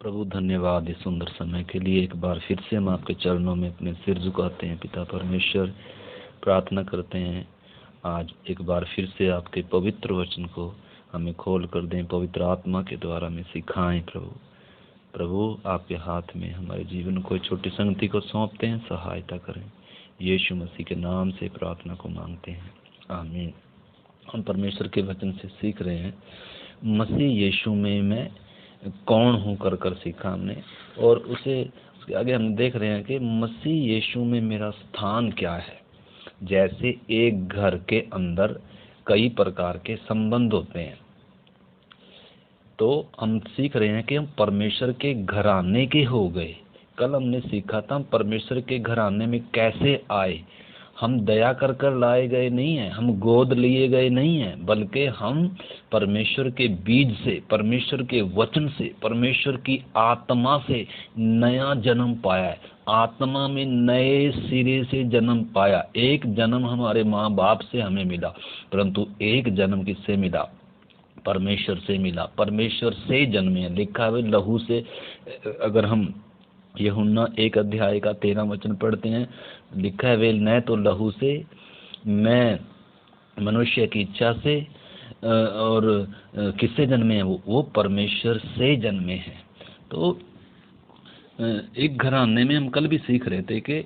प्रभु धन्यवाद इस सुंदर समय के लिए। एक बार फिर से हम आपके चरणों में अपने सिर झुकाते हैं। पिता परमेश्वर, प्रार्थना करते हैं आज एक बार फिर से आपके पवित्र वचन को हमें खोल कर दें, पवित्र आत्मा के द्वारा हमें सिखाएं। प्रभु आपके हाथ में हमारे जीवन को, छोटी संगति को सौंपते हैं, सहायता करें। यीशु मसीह के नाम से प्रार्थना को मांगते हैं, आमीन। हम परमेश्वर के वचन से सीख रहे हैं मसीह यीशु में मैं कौन हूँ कर सीखा हमने, और उसके आगे हम देख रहे हैं कि मसीह यीशु में मेरा स्थान क्या है। जैसे एक घर के अंदर कई प्रकार के संबंध होते हैं, तो हम सीख रहे हैं कि हम परमेश्वर के घराने के हो गए। कल हमने सीखा था हम परमेश्वर के घराने में कैसे आए। हम दया कर लाए गए नहीं हैं, हम गोद लिए गए नहीं हैं, बल्कि हम परमेश्वर के बीज से, परमेश्वर के वचन से, परमेश्वर की आत्मा से नया जन्म पाया है। आत्मा में नए सिरे से जन्म पाया। एक जन्म हमारे माँ बाप से हमें मिला, परंतु एक जन्म किससे मिला? परमेश्वर से मिला। परमेश्वर से जन्मे हैं। लिखा है लहू से। अगर हम यूहन्ना 1 अध्याय का 13 वचन पढ़ते हैं, लिखा है वे न तो लहू से, न मनुष्य की इच्छा से, और किससे जन्मे हैं? वो परमेश्वर से जन्मे हैं। तो एक घराने में हम कल भी सीख रहे थे कि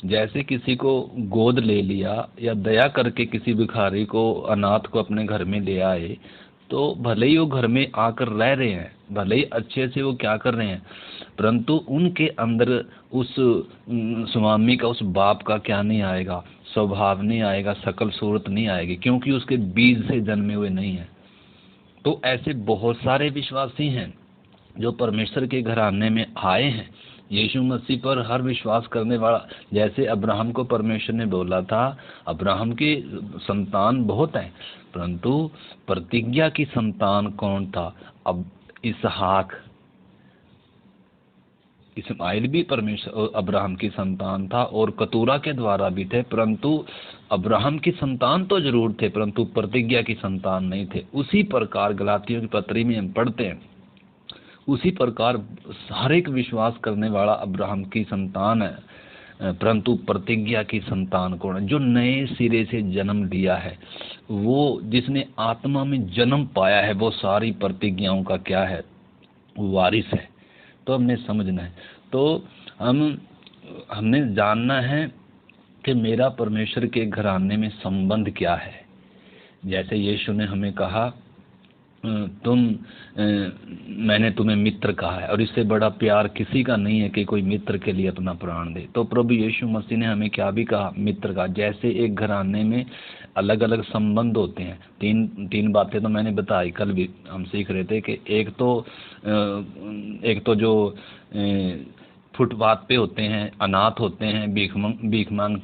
जैसे किसी को गोद ले लिया या दया करके किसी भिखारी को, अनाथ को अपने घर में ले आए, तो भले ही वो घर में आकर रह रहे हैं, भले ही अच्छे से वो क्या कर रहे हैं, परंतु उनके अंदर उस स्वामी का, उस बाप का क्या नहीं आएगा? स्वभाव नहीं आएगा, शकल सूरत नहीं आएगी, क्योंकि उसके बीज से जन्मे हुए नहीं है। तो ऐसे बहुत सारे विश्वासी हैं जो परमेश्वर के घराने में आए हैं। यीशु मसीह पर हर विश्वास करने वाला, जैसे अब्राहम को परमेश्वर ने बोला था, अब्राहम की संतान बहुत है, परंतु प्रतिज्ञा की संतान कौन था? अब इसहाक। इस्माइल भी परमेश्वर अब्राहम की संतान था और कतूरा के द्वारा भी थे, परंतु अब्राहम की संतान तो जरूर थे, परंतु प्रतिज्ञा की संतान नहीं थे। उसी प्रकार गलातियों की पत्री में हम पढ़ते हैं, उसी प्रकार हर एक विश्वास करने वाला अब्राहम की संतान है, परंतु प्रतिज्ञा की संतान कौन है? जो नए सिरे से जन्म लिया है, वो जिसने आत्मा में जन्म पाया है, वो सारी प्रतिज्ञाओं का क्या है? वारिस है। तो हमने समझना है। तो हमने जानना है कि मेरा परमेश्वर के घराने में संबंध क्या है। जैसे यीशु ने हमें कहा, मैंने तुम्हें मित्र कहा है, और इससे बड़ा प्यार किसी का नहीं है कि कोई मित्र के लिए अपना प्राण दे। तो प्रभु यीशु मसीह ने हमें क्या भी कहा? मित्र का। जैसे एक घराने में अलग अलग संबंध होते हैं। तीन बातें तो मैंने बताई, कल भी हम सीख रहे थे कि एक तो जो फुटपाथ पे होते हैं, अनाथ होते हैं, भीख मांग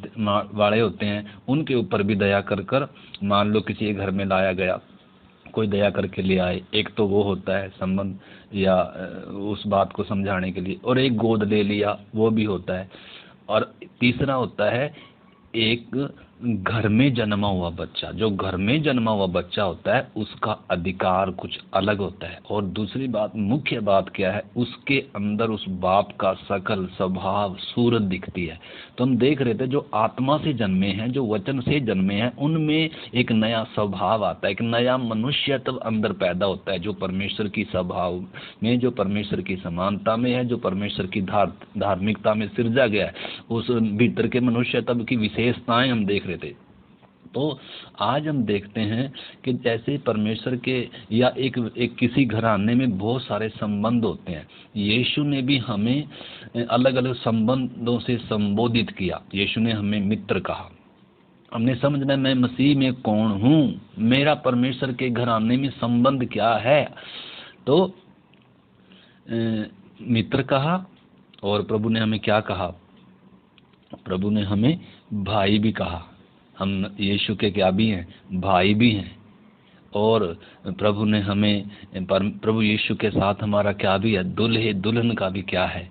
वाले होते हैं, उनके ऊपर भी दया कर मान लो किसी घर में लाया गया, कोई दया करके ले आए। एक तो वो होता है संबंध, या उस बात को समझाने के लिए, और एक गोद ले लिया, वो भी होता है। और तीसरा होता है एक घर में जन्मा हुआ बच्चा। जो घर में जन्मा हुआ बच्चा होता है, उसका अधिकार कुछ अलग होता है। और दूसरी बात, मुख्य बात क्या है? उसके अंदर उस बाप का सकल स्वभाव, सूरत दिखती है। तो हम देख रहे थे जो आत्मा से जन्मे हैं, जो वचन से जन्मे हैं, उनमें एक नया स्वभाव आता है, एक नया मनुष्य तब अंदर पैदा होता है, जो परमेश्वर की स्वभाव में, जो परमेश्वर की समानता में है, जो परमेश्वर की धार्मिकता में सिरजा गया है। उस भीतर के मनुष्य तब की विशेषताएं हम देख रहे थे। तो आज हम देखते हैं कि जैसे परमेश्वर के या एक किसी घराने में बहुत सारे संबंध होते हैं। यीशु ने भी हमें अलग अलग संबंधों से संबोधित किया। यीशु ने हमें मित्र कहा। हमने समझना मैं मसीह में कौन हूँ, मेरा परमेश्वर के घराने में संबंध क्या है। तो मित्र कहा, और प्रभु ने हमें क्या कहा? प्रभु ने हमें भाई भी कहा। हम यीशु के क्या भी हैं? भाई भी हैं। और प्रभु ने हमें, प्रभु यीशु के साथ हमारा क्या भी है? दुल्हे दुल्हन का भी क्या है?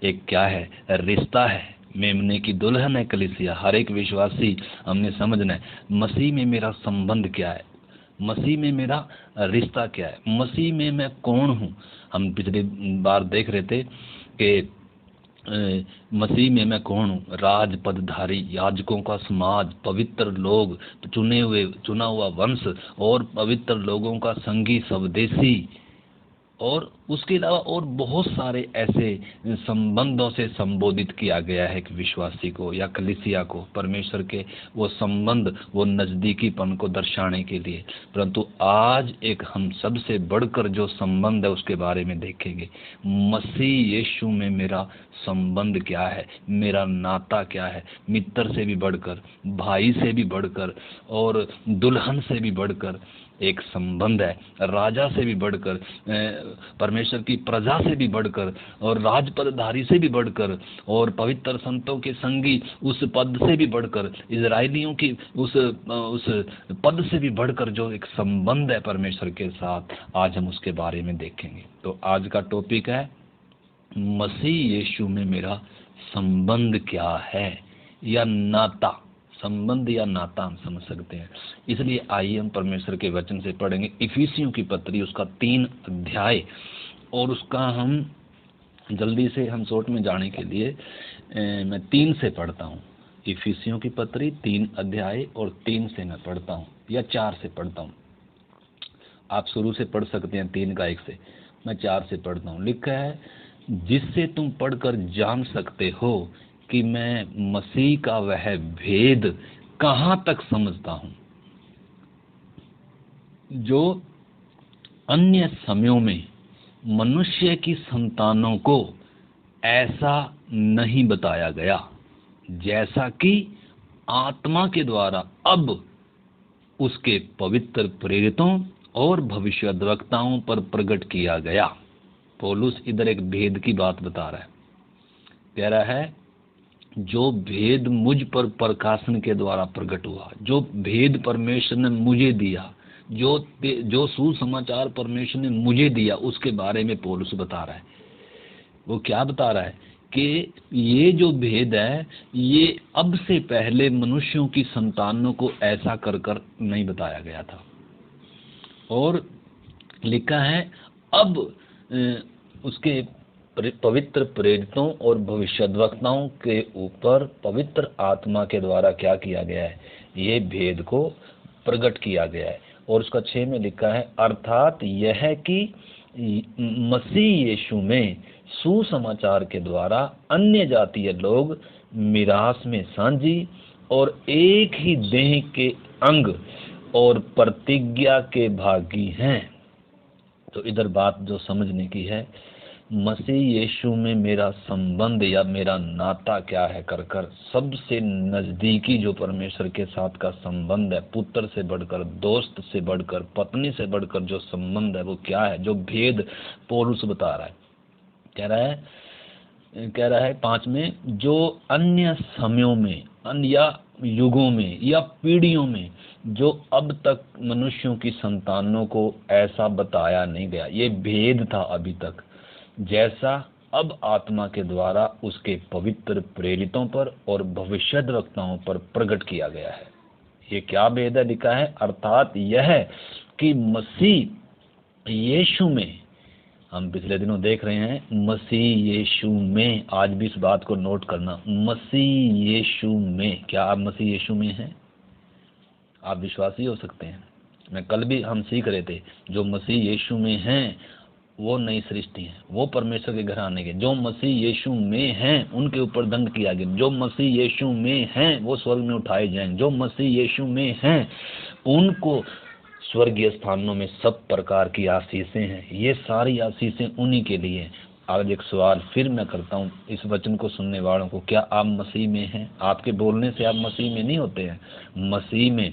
एक क्या है? रिश्ता है। मेमने की दुल्हन है कलीसिया। हर एक विश्वासी हमने समझना है मसीह में मेरा संबंध क्या है, मसीह में मेरा रिश्ता क्या है, मसीह में मैं कौन हूँ। हम पिछली बार देख रहे थे कि मसीह में मैं कौन हूँ? राज पदधारी, याजकों का समाज, पवित्र लोग, चुना हुआ वंश और पवित्र लोगों का संगी स्वदेशी, और उसके अलावा और बहुत सारे ऐसे संबंधों से संबोधित किया गया है कि विश्वासी को या कलीसिया को परमेश्वर के वो संबंध, वो नज़दीकीपन को दर्शाने के लिए। परंतु आज एक हम सबसे बढ़कर जो संबंध है उसके बारे में देखेंगे। मसीह यीशु में मेरा संबंध क्या है, मेरा नाता क्या है, मित्र से भी बढ़कर, भाई से भी बढ़कर और दुल्हन से भी बढ़कर एक संबंध है, राजा से भी बढ़कर, परमेश्वर की प्रजा से भी बढ़कर, और राजपदधारी से भी बढ़कर, और पवित्र संतों के संगी उस पद से भी बढ़कर, इजराइलियों की उस पद से भी बढ़कर जो एक संबंध है परमेश्वर के साथ, आज हम उसके बारे में देखेंगे। तो आज का टॉपिक है मसीह यीशु में मेरा संबंध क्या है, या नाता। संबंध या नाता हम समझ सकते हैं। इसलिए आइए हम परमेश्वर के वचन से पढ़ेंगे इफिसियों की पत्री, उसका 3 अध्याय, और उसका हम जल्दी से हम शॉर्ट में जाने के लिए मैं 3 से पढ़ता हूँ। इफिसियों की पत्री 3 अध्याय और 3 से मैं पढ़ता हूँ, या 4 से पढ़ता हूँ। आप शुरू से पढ़ सकते हैं 3 का 1 से, मैं 4 से पढ़ता हूँ। लिखा है, जिससे तुम पढ़कर जान सकते हो कि मैं मसीह का वह भेद कहाँ तक समझता हूँ जो अन्य समयों में मनुष्य की संतानों को ऐसा नहीं बताया गया, जैसा कि आत्मा के द्वारा अब उसके पवित्र प्रेरितों और भविष्यद्वक्ताओं पर प्रकट किया गया। पौलुस इधर एक भेद की बात बता रहा है। कह रहा है, जो भेद मुझ पर प्रकाशन के द्वारा प्रकट हुआ, जो भेद परमेश्वर ने मुझे दिया, जो सुसमाचार परमेश्वर ने मुझे दिया, उसके बारे में पौलुस बता रहा है। वो क्या बता रहा है कि ये जो भेद है, ये अब से पहले मनुष्यों की संतानों को ऐसा कर कर नहीं बताया गया था। और लिखा है, अब उसके पवित्र प्रेरितों और भविष्यद्वक्ताओं के ऊपर पवित्र आत्मा के द्वारा क्या किया गया है, ये भेद को प्रकट किया गया है। और उसका 6 में लिखा है, अर्थात यह कि मसीह यीशु में सुसमाचार के द्वारा अन्य जातीय लोग मिरास में साझी और एक ही देह के अंग और प्रतिज्ञा के भागी हैं। तो इधर बात जो समझने की है, मसीह यीशु में मेरा संबंध या मेरा नाता क्या है कर कर सबसे नज़दीकी जो परमेश्वर के साथ का संबंध है, पुत्र से बढ़कर, दोस्त से बढ़कर, पत्नी से बढ़कर जो संबंध है, वो क्या है, जो भेद पौलुस बता रहा है। कह रहा है 5 में, जो अन्य समयों में, या युगों में, या पीढ़ियों में, जो अब तक मनुष्यों की संतानों को ऐसा बताया नहीं गया, ये भेद था अभी तक, जैसा अब आत्मा के द्वारा उसके पवित्र प्रेरितों पर और भविष्यद्वक्ताओं पर प्रकट किया गया है। ये क्या भेद है? लिखा है, अर्थात यह कि मसीह यीशु में, हम पिछले दिनों देख रहे हैं मसीह यीशु में, आज भी इस बात को नोट करना, मसीह यीशु में। क्या आप मसीह यीशु में हैं? आप विश्वासी हो सकते हैं। मैं कल भी हम सीख रहे थे, जो मसीह यीशु में हैं वो नई सृष्टि है, वो परमेश्वर के घर आने के। जो मसीह यीशु में हैं उनके ऊपर दंड किया गया। जो मसीह यीशु में हैं वो स्वर्ग में उठाए जाएंगे। जो मसीह यीशु में हैं उनको स्वर्गीय स्थानों में सब प्रकार की आशीषें हैं। ये सारी आशीषें उन्हीं के लिए। आज एक सवाल फिर मैं करता हूँ इस वचन को सुनने वालों को, क्या आप मसीह में हैं? आपके बोलने से आप मसीह में नहीं होते हैं। मसीह में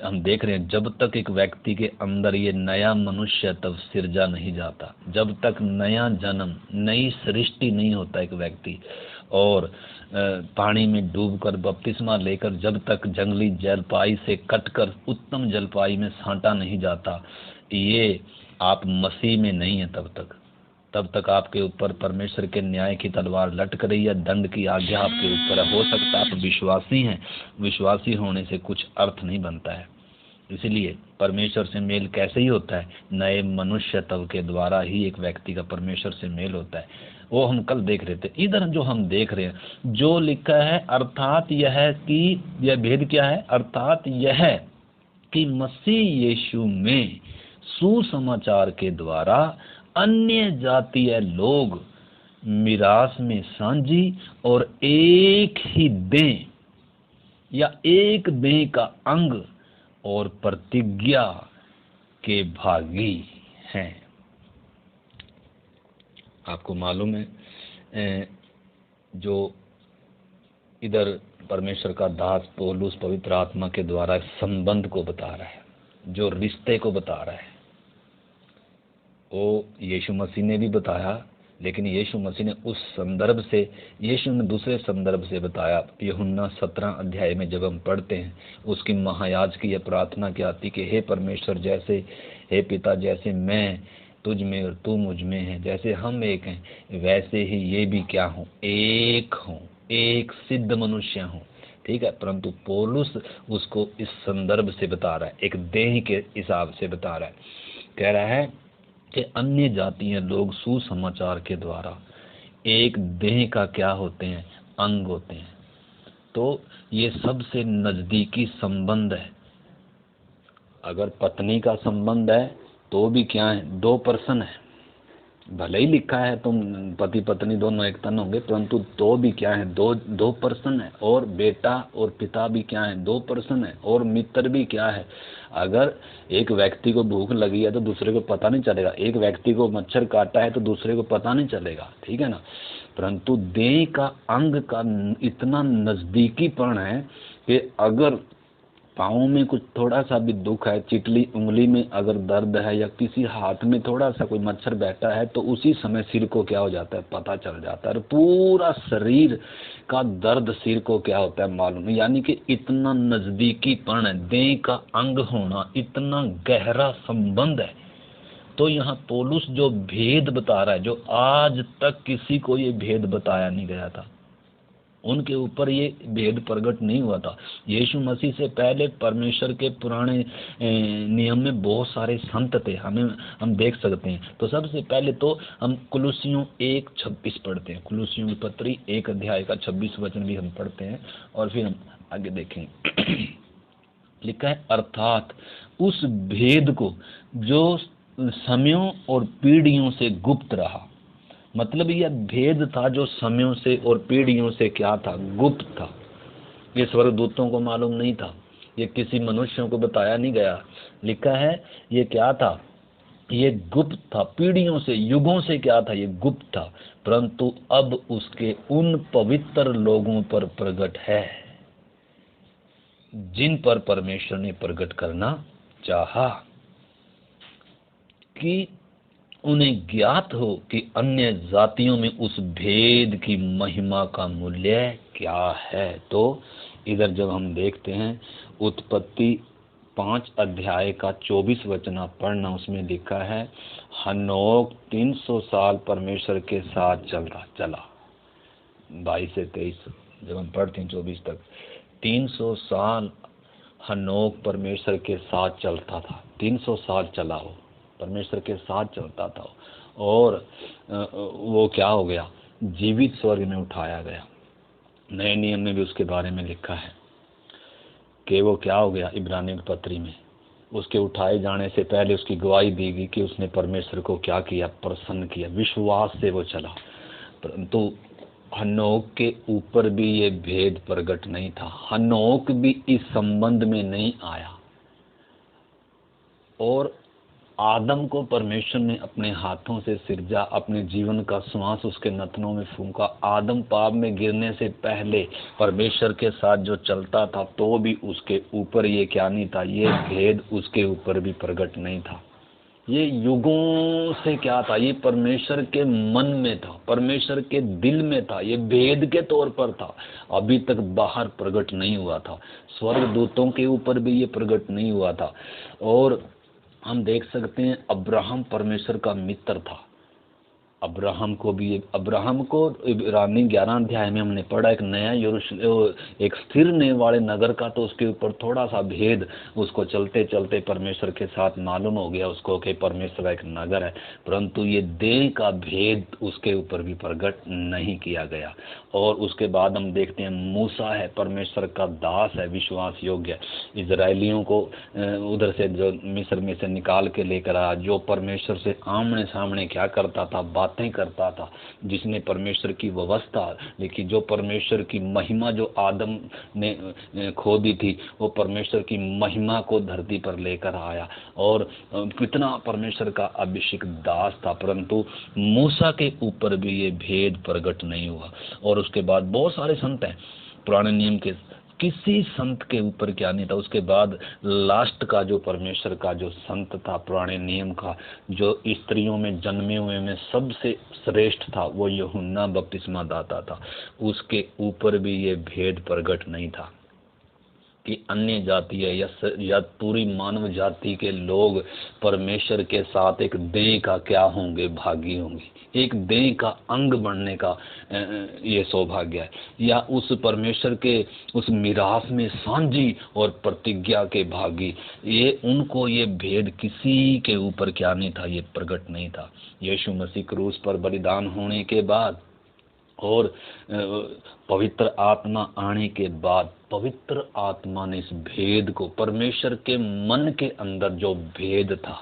हम देख रहे हैं, जब तक एक व्यक्ति के अंदर ये नया मनुष्य तब सिरजा नहीं जाता, जब तक नया जन्म, नई सृष्टि नहीं होता एक व्यक्ति, और पानी में डूबकर बपतिस्मा लेकर जब तक जंगली जलपाई से कटकर उत्तम जलपाई में साँटा नहीं जाता, ये आप मसीह में नहीं है। तब तक आपके ऊपर परमेश्वर के न्याय की तलवार लटक रही है, दंड की आज्ञा आपके ऊपर है। हो सकता है आप विश्वासी हैं, विश्वासी होने से कुछ अर्थ नहीं बनता है। इसलिए परमेश्वर से मेल कैसे ही होता है, नए मनुष्य तब के द्वारा ही एक व्यक्ति का परमेश्वर से मेल होता है। वो हम कल देख रहे थे। इधर जो हम देख रहे हैं जो लिखा है, अर्थात यह कि यह भेद क्या है, अर्थात यह कि मसीह यीशु में सुसमाचार के द्वारा अन्य जातीय लोग मिरास में साझी और एक ही देह या एक देह का अंग और प्रतिज्ञा के भागी हैं। आपको मालूम है जो इधर परमेश्वर का दास पौलुस पवित्र आत्मा के द्वारा संबंध को बता रहा है, जो रिश्ते को बता रहा है, वो यीशु मसीह ने भी बताया, लेकिन यीशु मसीह ने उस संदर्भ से, यीशु ने दूसरे संदर्भ से बताया। यूहन्ना 17 अध्याय में जब हम पढ़ते हैं, उसकी महायाज की यह प्रार्थना क्या आती कि हे परमेश्वर, जैसे हे पिता, जैसे मैं तुझ में और तू मुझ में है, जैसे हम एक हैं, वैसे ही ये भी क्या हों, एक हों, एक सिद्ध मनुष्य हों। ठीक है, परंतु पौलुस उसको इस संदर्भ से बता रहा है, एक देह के हिसाब से बता रहा है। कह रहा है कि अन्य जातीय लोग सुसमाचार के द्वारा एक देह का क्या होते हैं, अंग होते हैं। तो ये सबसे नजदीकी संबंध है। अगर पत्नी का संबंध है तो भी क्या है, 2 पर्सन है। भले ही लिखा है तुम पति पत्नी दोनों एक तन होंगे, परंतु तो भी क्या है, दो पर्सन है। और बेटा और पिता भी क्या है, 2 पर्सन है। और मित्र भी क्या है। अगर एक व्यक्ति को भूख लगी है तो दूसरे को पता नहीं चलेगा, एक व्यक्ति को मच्छर काटा है तो दूसरे को पता नहीं चलेगा, ठीक है ना। परंतु देह का अंग का इतना नजदीकीपन है कि अगर पाँव में कुछ थोड़ा सा भी दुख है, चिटली उंगली में अगर दर्द है, या किसी हाथ में थोड़ा सा कोई मच्छर बैठा है, तो उसी समय सिर को क्या हो जाता है, पता चल जाता है। और पूरा शरीर का दर्द सिर को क्या होता है, मालूम है। यानी कि इतना नजदीकीपन है, देह का अंग होना, इतना गहरा संबंध है। तो यहाँ पौलुस जो भेद बता रहा है, जो आज तक किसी को ये भेद बताया नहीं गया था, उनके ऊपर ये भेद प्रकट नहीं हुआ था। यीशु मसीह से पहले परमेश्वर के पुराने नियम में बहुत सारे संत थे, हम देख सकते हैं। तो सबसे पहले तो हम कुलुसियों 1:26 पढ़ते हैं। कुलुसियों की पत्री 1 अध्याय का 26 वचन भी हम पढ़ते हैं और फिर हम आगे देखेंगे। लिखा है, अर्थात उस भेद को जो समयों और पीढ़ियों से गुप्त रहा। मतलब यह भेद था जो समयों से और पीढ़ियों से क्या था, गुप्त था। ये स्वर्गदूतों को मालूम नहीं था, ये किसी मनुष्यों को बताया नहीं गया। लिखा है ये क्या था, ये गुप्त था, पीढ़ियों से, युगों से क्या था, ये गुप्त था। परंतु अब उसके उन पवित्र लोगों पर प्रकट है जिन पर परमेश्वर ने प्रकट करना चाहा, कि उन्हें ज्ञात हो कि अन्य जातियों में उस भेद की महिमा का मूल्य क्या है। तो इधर जब हम देखते हैं उत्पत्ति 5 अध्याय का 24 वचन आप पढ़ना, उसमें लिखा है, हनोक 300 साल परमेश्वर के साथ चला। 22 से 23 जब हम पढ़ते हैं 24 तक, 300 साल हनोक परमेश्वर के साथ चलता था। 300 साल चला हो, परमेश्वर के साथ चलता था, और वो क्या हो गया, जीवित स्वर्ग में उठाया गया। नए नियम में भी उसके बारे में लिखा है कि वो क्या हो गया, इब्रानियों की पत्री में उसके उठाए जाने से पहले उसकी गवाही दी गई कि उसने परमेश्वर को क्या किया, प्रसन्न किया, विश्वास से वो चला। परंतु हनोक के ऊपर भी ये भेद प्रकट नहीं था। हनोक भी इस संबंध में नहीं आया। और आदम को परमेश्वर ने अपने हाथों से सिरजा, अपने जीवन का श्वास उसके नथनों में फूंका। आदम पाप में गिरने से पहले परमेश्वर के साथ जो चलता था, तो भी उसके ऊपर ये क्या नहीं था, ये भेद उसके ऊपर भी प्रकट नहीं था। ये युगों से क्या था, ये परमेश्वर के मन में था, परमेश्वर के दिल में था, ये भेद के तौर पर था, अभी तक बाहर प्रकट नहीं हुआ था। स्वर्गदूतों के ऊपर भी ये प्रकट नहीं हुआ था। और हम देख सकते हैं अब्राहम परमेश्वर का मित्र था। अब्राहम को भी, अब्राहम को इब्रानी 11 अध्याय में हमने पढ़ा एक नया एक स्थिर रहने वाले नगर का, तो उसके ऊपर थोड़ा सा भेद उसको चलते चलते परमेश्वर के साथ मालूम हो गया उसको कि परमेश्वर एक नगर है, परंतु ये देह का भेद उसके ऊपर भी प्रकट नहीं किया गया। और उसके बाद हम देखते हैं मूसा है, परमेश्वर का दास है, विश्वास योग्य, इजराइलियों को उधर से जो मिस्र में से निकाल के लेकर आया, जो परमेश्वर से आमने सामने क्या करता था, बातें करता था, जिसने परमेश्वर की व्यवस्था लिखी, जो परमेश्वर की महिमा जो आदम ने खो दी थी, वो परमेश्वर की महिमा को धरती पर लेकर आया। और कितना परमेश्वर का अभिषेक दास था, परंतु मूसा के ऊपर भी ये भेद प्रकट नहीं हुआ। और उसके बाद बहुत सारे संत हैं पुराने नियम के, किसी संत के ऊपर क्या नहीं था। उसके बाद लास्ट का जो परमेश्वर का जो संत था पुराने नियम का, जो स्त्रियों में जन्मे हुए में सबसे श्रेष्ठ था, वो यूहन्ना बपतिस्मा दाता था। उसके ऊपर भी ये भेद प्रकट नहीं था कि अन्य जाति है या पूरी मानव जाति के लोग परमेश्वर के साथ एक देह का क्या होंगे, भागी होंगे, एक देह का अंग बनने का ये सौभाग्य है, या उस परमेश्वर के उस मिरास में सांझी और प्रतिज्ञा के भागी, ये उनको ये भेद किसी के ऊपर क्या नहीं था, ये प्रकट नहीं था। यीशु मसीह क्रूस पर बलिदान होने के बाद और पवित्र आत्मा आने के बाद, पवित्र आत्मा ने इस भेद को, परमेश्वर के मन के अंदर जो भेद था,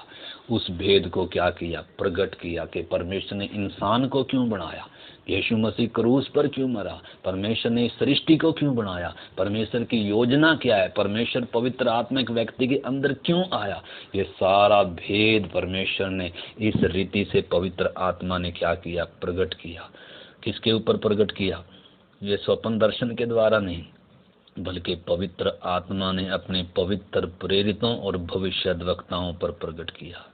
उस भेद को क्या किया, प्रकट किया कि परमेश्वर ने इंसान को क्यों बनाया, यीशु मसीह क्रूस पर क्यों मरा, परमेश्वर ने सृष्टि को क्यों बनाया, परमेश्वर की योजना क्या है, परमेश्वर पवित्र आत्मा एक व्यक्ति के अंदर क्यों आया, ये सारा भेद परमेश्वर ने इस रीति से पवित्र आत्मा ने क्या किया, प्रकट किया। किसके ऊपर प्रकट किया? ये स्वप्न दर्शन के द्वारा नहीं, बल्कि पवित्र आत्मा ने अपने पवित्र प्रेरितों और भविष्यद्वक्ताओं पर प्रकट किया।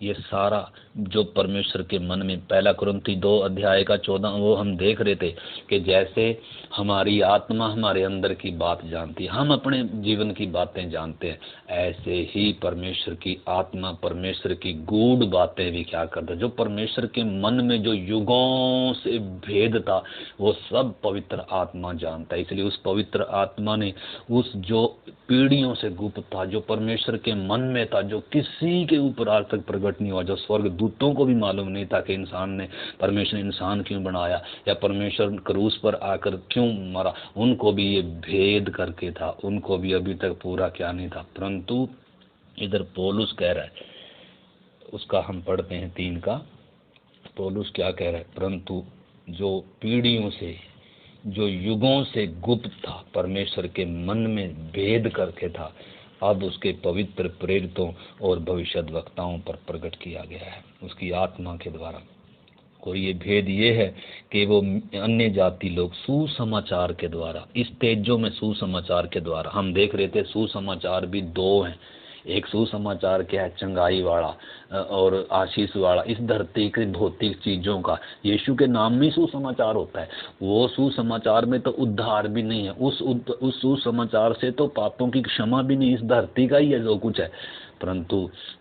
ये सारा जो परमेश्वर के मन में, 1 कुरिन्थी 2 अध्याय का 14 वो हम देख रहे थे कि जैसे हमारी आत्मा हमारे अंदर की बात जानती है, हम अपने जीवन की बातें जानते हैं, ऐसे ही परमेश्वर की आत्मा परमेश्वर की गूढ़ बातें भी क्या करता है। जो परमेश्वर के मन में जो युगों से भेद था, वो सब पवित्र आत्मा जानता है। इसलिए उस पवित्र आत्मा ने उस जो पीढ़ियों से गुप्त था, जो परमेश्वर के मन में था, जो किसी के ऊपर आज तक प्रकट नहीं हुआ, जो स्वर्ग दूतों को भी मालूम नहीं था कि इंसान ने, परमेश्वर ने इंसान क्यों बनाया या परमेश्वर क्रूस पर आकर क्यों मरा, उनको भी ये भेद करके था, उनको भी अभी तक पूरा क्या नहीं था। परंतु इधर पौलुस कह रहा है, उसका हम पढ़ते हैं 3 का, पौलुस क्या कह रहा है, परंतु जो पीढ़ियों से, जो युगों से गुप्त था, परमेश्वर के मन में भेद करके था, अब उसके पवित्र प्रेरितों और भविष्यद्वक्ताओं पर प्रकट किया गया है उसकी आत्मा के द्वारा। कोई ये भेद ये है कि वो अन्य जाति लोग सुसमाचार के द्वारा, इस तेजों में सुसमाचार के द्वारा, हम देख रहे थे सुसमाचार भी 2 हैं। एक सुसमाचार क्या है, चंगाई वाला और आशीष वाला, इस धरती की भौतिक चीज़ों का। यीशु के नाम में सुसमाचार होता है। वो सुसमाचार में तो उद्धार भी नहीं है, उस सुसमाचार से तो पापों की क्षमा भी नहीं, इस धरती का ही है जो कुछ है। परंतु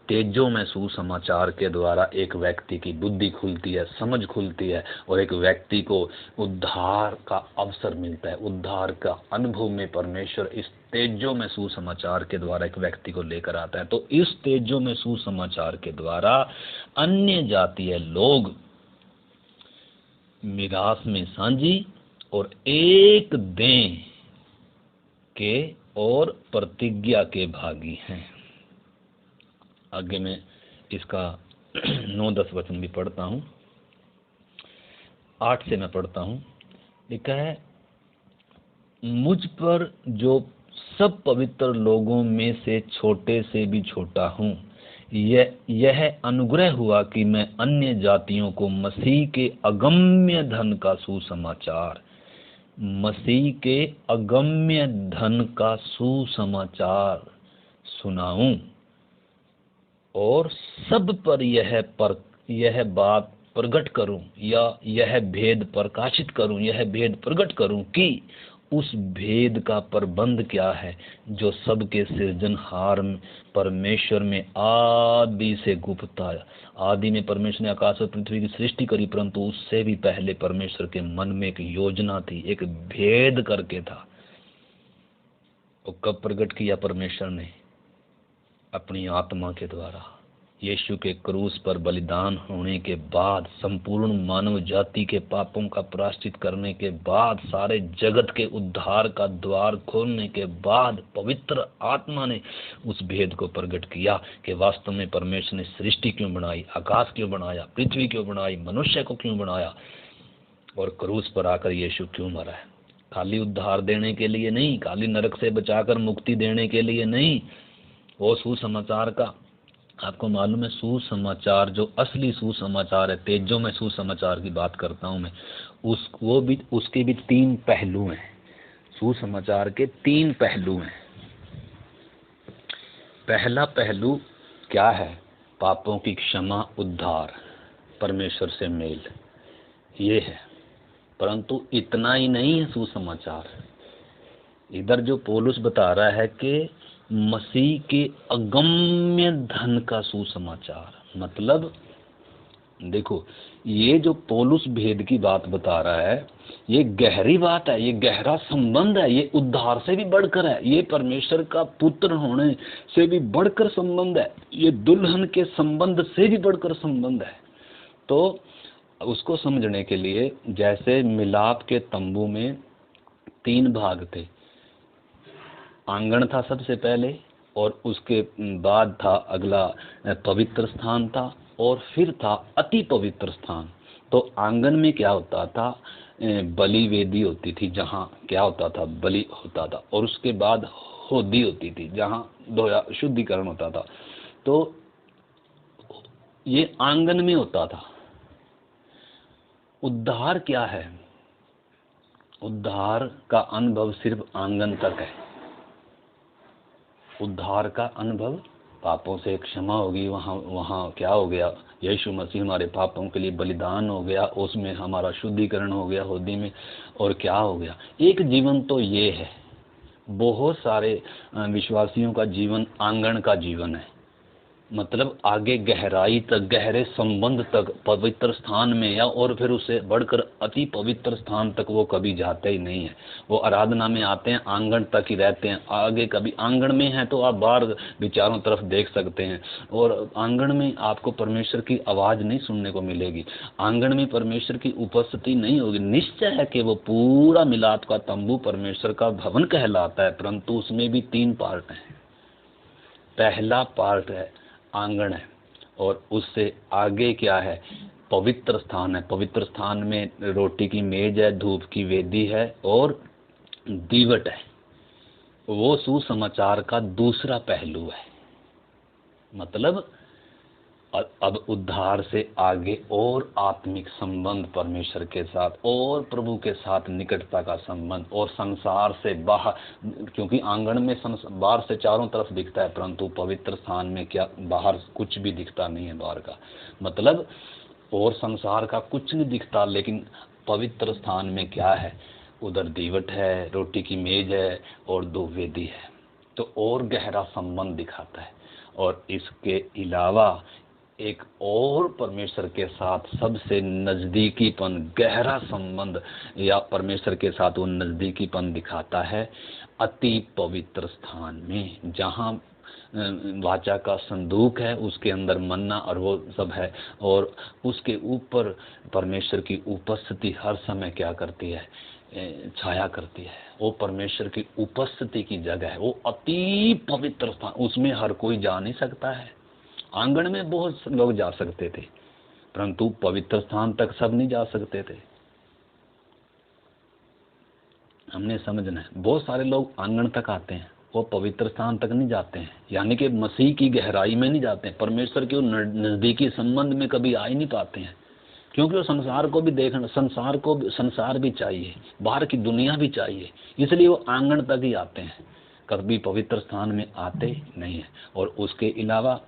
तेजों में सुसमाचार के द्वारा एक व्यक्ति की बुद्धि खुलती है, समझ खुलती है, और एक व्यक्ति को उद्धार का अवसर मिलता है, उद्धार का अनुभव में परमेश्वर इस तेजों में सुसमाचार के द्वारा एक व्यक्ति को लेकर आता है। तो इस तेजों में सुसमाचार के द्वारा अन्य जातीय लोग मिरास में साझी और एक देह के और प्रतिज्ञा के भागी हैं। आगे मैं इसका 9-10 वचन भी पढ़ता हूँ, 8 से मैं पढ़ता हूँ। लिखा है, मुझ पर जो सब पवित्र लोगों में से छोटे से भी छोटा हूँ, यह अनुग्रह हुआ कि मैं अन्य जातियों को मसीह के अगम्य धन का सुसमाचार, मसीह के अगम्य धन का सुसमाचार सुनाऊं और सब पर यह बात प्रकट करूं, या यह भेद प्रकाशित करूं, यह भेद प्रकट करूं कि उस भेद का प्रबंध क्या है जो सबके सृजनहार परमेश्वर में आदि से गुप्त था। आदि में परमेश्वर ने आकाश और पृथ्वी की सृष्टि करी, परंतु उससे भी पहले परमेश्वर के मन में एक योजना थी, एक भेद करके था। वो कब प्रकट किया परमेश्वर ने? अपनी आत्मा के द्वारा। यीशु के क्रूस पर बलिदान होने के बाद, संपूर्ण मानव जाति के पापों का प्रायश्चित करने के बाद, सारे जगत के उद्धार का द्वार खोलने के बाद पवित्र आत्मा ने उस भेद को प्रकट किया कि वास्तव में परमेश्वर ने सृष्टि क्यों बनाई, आकाश क्यों बनाया, पृथ्वी क्यों बनाई, मनुष्य को क्यों बनाया, और क्रूस पर आकर यीशु क्यों मरा है। खाली उद्धार देने के लिए नहीं, खाली नरक से बचाकर मुक्ति देने के लिए नहीं। वो सुसमाचार का, आपको मालूम है, सुसमाचार जो असली सुसमाचार है, तेजो में सुसमाचार की बात करता हूँ मैं, उसके भी 3 पहलू हैं। सुसमाचार के 3 पहलू हैं। पहला पहलू क्या है? पापों की क्षमा, उद्धार, परमेश्वर से मेल, ये है। परंतु इतना ही नहीं है सुसमाचार। इधर जो पौलुस बता रहा है कि मसीह के अगम्य धन का सुसमाचार, मतलब देखो, ये जो पौलुस भेद की बात बता रहा है, ये गहरी बात है, ये गहरा संबंध है, ये उद्धार से भी बढ़कर है, ये परमेश्वर का पुत्र होने से भी बढ़कर संबंध है, ये दुल्हन के संबंध से भी बढ़कर संबंध है। तो उसको समझने के लिए, जैसे मिलाप के तंबू में 3 भाग थे। आंगन था सबसे पहले, और उसके बाद था अगला पवित्र स्थान था, और फिर था अति पवित्र स्थान। तो आंगन में क्या होता था? बलि वेदी होती थी, जहाँ क्या होता था? बलि होता था। और उसके बाद होदी होती थी, जहाँ शुद्धिकरण होता था। तो ये आंगन में होता था। उद्धार क्या है? उद्धार का अनुभव सिर्फ आंगन तक है। उद्धार का अनुभव, पापों से क्षमा होगी, वहाँ क्या हो गया? यीशु मसीह हमारे पापों के लिए बलिदान हो गया, उसमें हमारा शुद्धिकरण हो गया होदी में। और क्या हो गया? एक जीवन तो ये है। बहुत सारे विश्वासियों का जीवन आंगन का जीवन है, मतलब आगे गहराई तक, गहरे संबंध तक, पवित्र स्थान में, या और फिर उससे बढ़कर अति पवित्र स्थान तक वो कभी जाते ही नहीं है। वो आराधना में आते हैं, आंगन तक ही रहते हैं। आगे कभी आंगन में है तो आप बाहर भी चारों तरफ देख सकते हैं, और आंगन में आपको परमेश्वर की आवाज़ नहीं सुनने को मिलेगी, आंगन में परमेश्वर की उपस्थिति नहीं होगी। निश्चय है कि वो पूरा मिलाप का तंबू परमेश्वर का भवन कहलाता है, परंतु उसमें भी 3 पार्ट हैं। पहला पार्ट है आंगन है, और उससे आगे क्या है? पवित्र स्थान है। पवित्र स्थान में रोटी की मेज है, धूप की वेदी है, और दीवट है। वो सुसमाचार का दूसरा पहलू है। मतलब अब उद्धार से आगे और आत्मिक संबंध परमेश्वर के साथ, और प्रभु के साथ निकटता का संबंध, और संसार से बाहर, क्योंकि आंगन में बाहर से चारों तरफ दिखता है, परंतु पवित्र स्थान में क्या बाहर कुछ भी दिखता नहीं है बाहर का, मतलब और संसार का कुछ नहीं दिखता। लेकिन पवित्र स्थान में क्या है? उधर दीवट है, रोटी की मेज है, और 2 वेदी है। तो और गहरा संबंध दिखाता है। और इसके अलावा एक और परमेश्वर के साथ सबसे नज़दीकीपन, गहरा संबंध, या परमेश्वर के साथ वो नज़दीकीपन दिखाता है अति पवित्र स्थान में, जहाँ वाचा का संदूक है, उसके अंदर मन्ना और वो सब है, और उसके ऊपर परमेश्वर की उपस्थिति हर समय क्या करती है? छाया करती है। वो परमेश्वर की उपस्थिति की जगह है, वो अति पवित्र स्थान, उसमें हर कोई जा नहीं सकता है। आंगन में बहुत लोग जा सकते थे, परंतु पवित्र स्थान तक सब नहीं जा सकते थे। हमने समझना है, बहुत सारे लोग आंगन तक आते हैं, वो पवित्र स्थान तक नहीं जाते हैं, यानी कि मसीह की गहराई में नहीं जाते हैं, परमेश्वर के नज़दीकी संबंध में कभी आ ही नहीं पाते हैं, क्योंकि वो संसार को भी देखना, संसार भी चाहिए, बाहर की दुनिया भी चाहिए, इसलिए वो आंगन तक ही आते हैं, कभी पवित्र स्थान में आते नहीं है। और उसके अलावा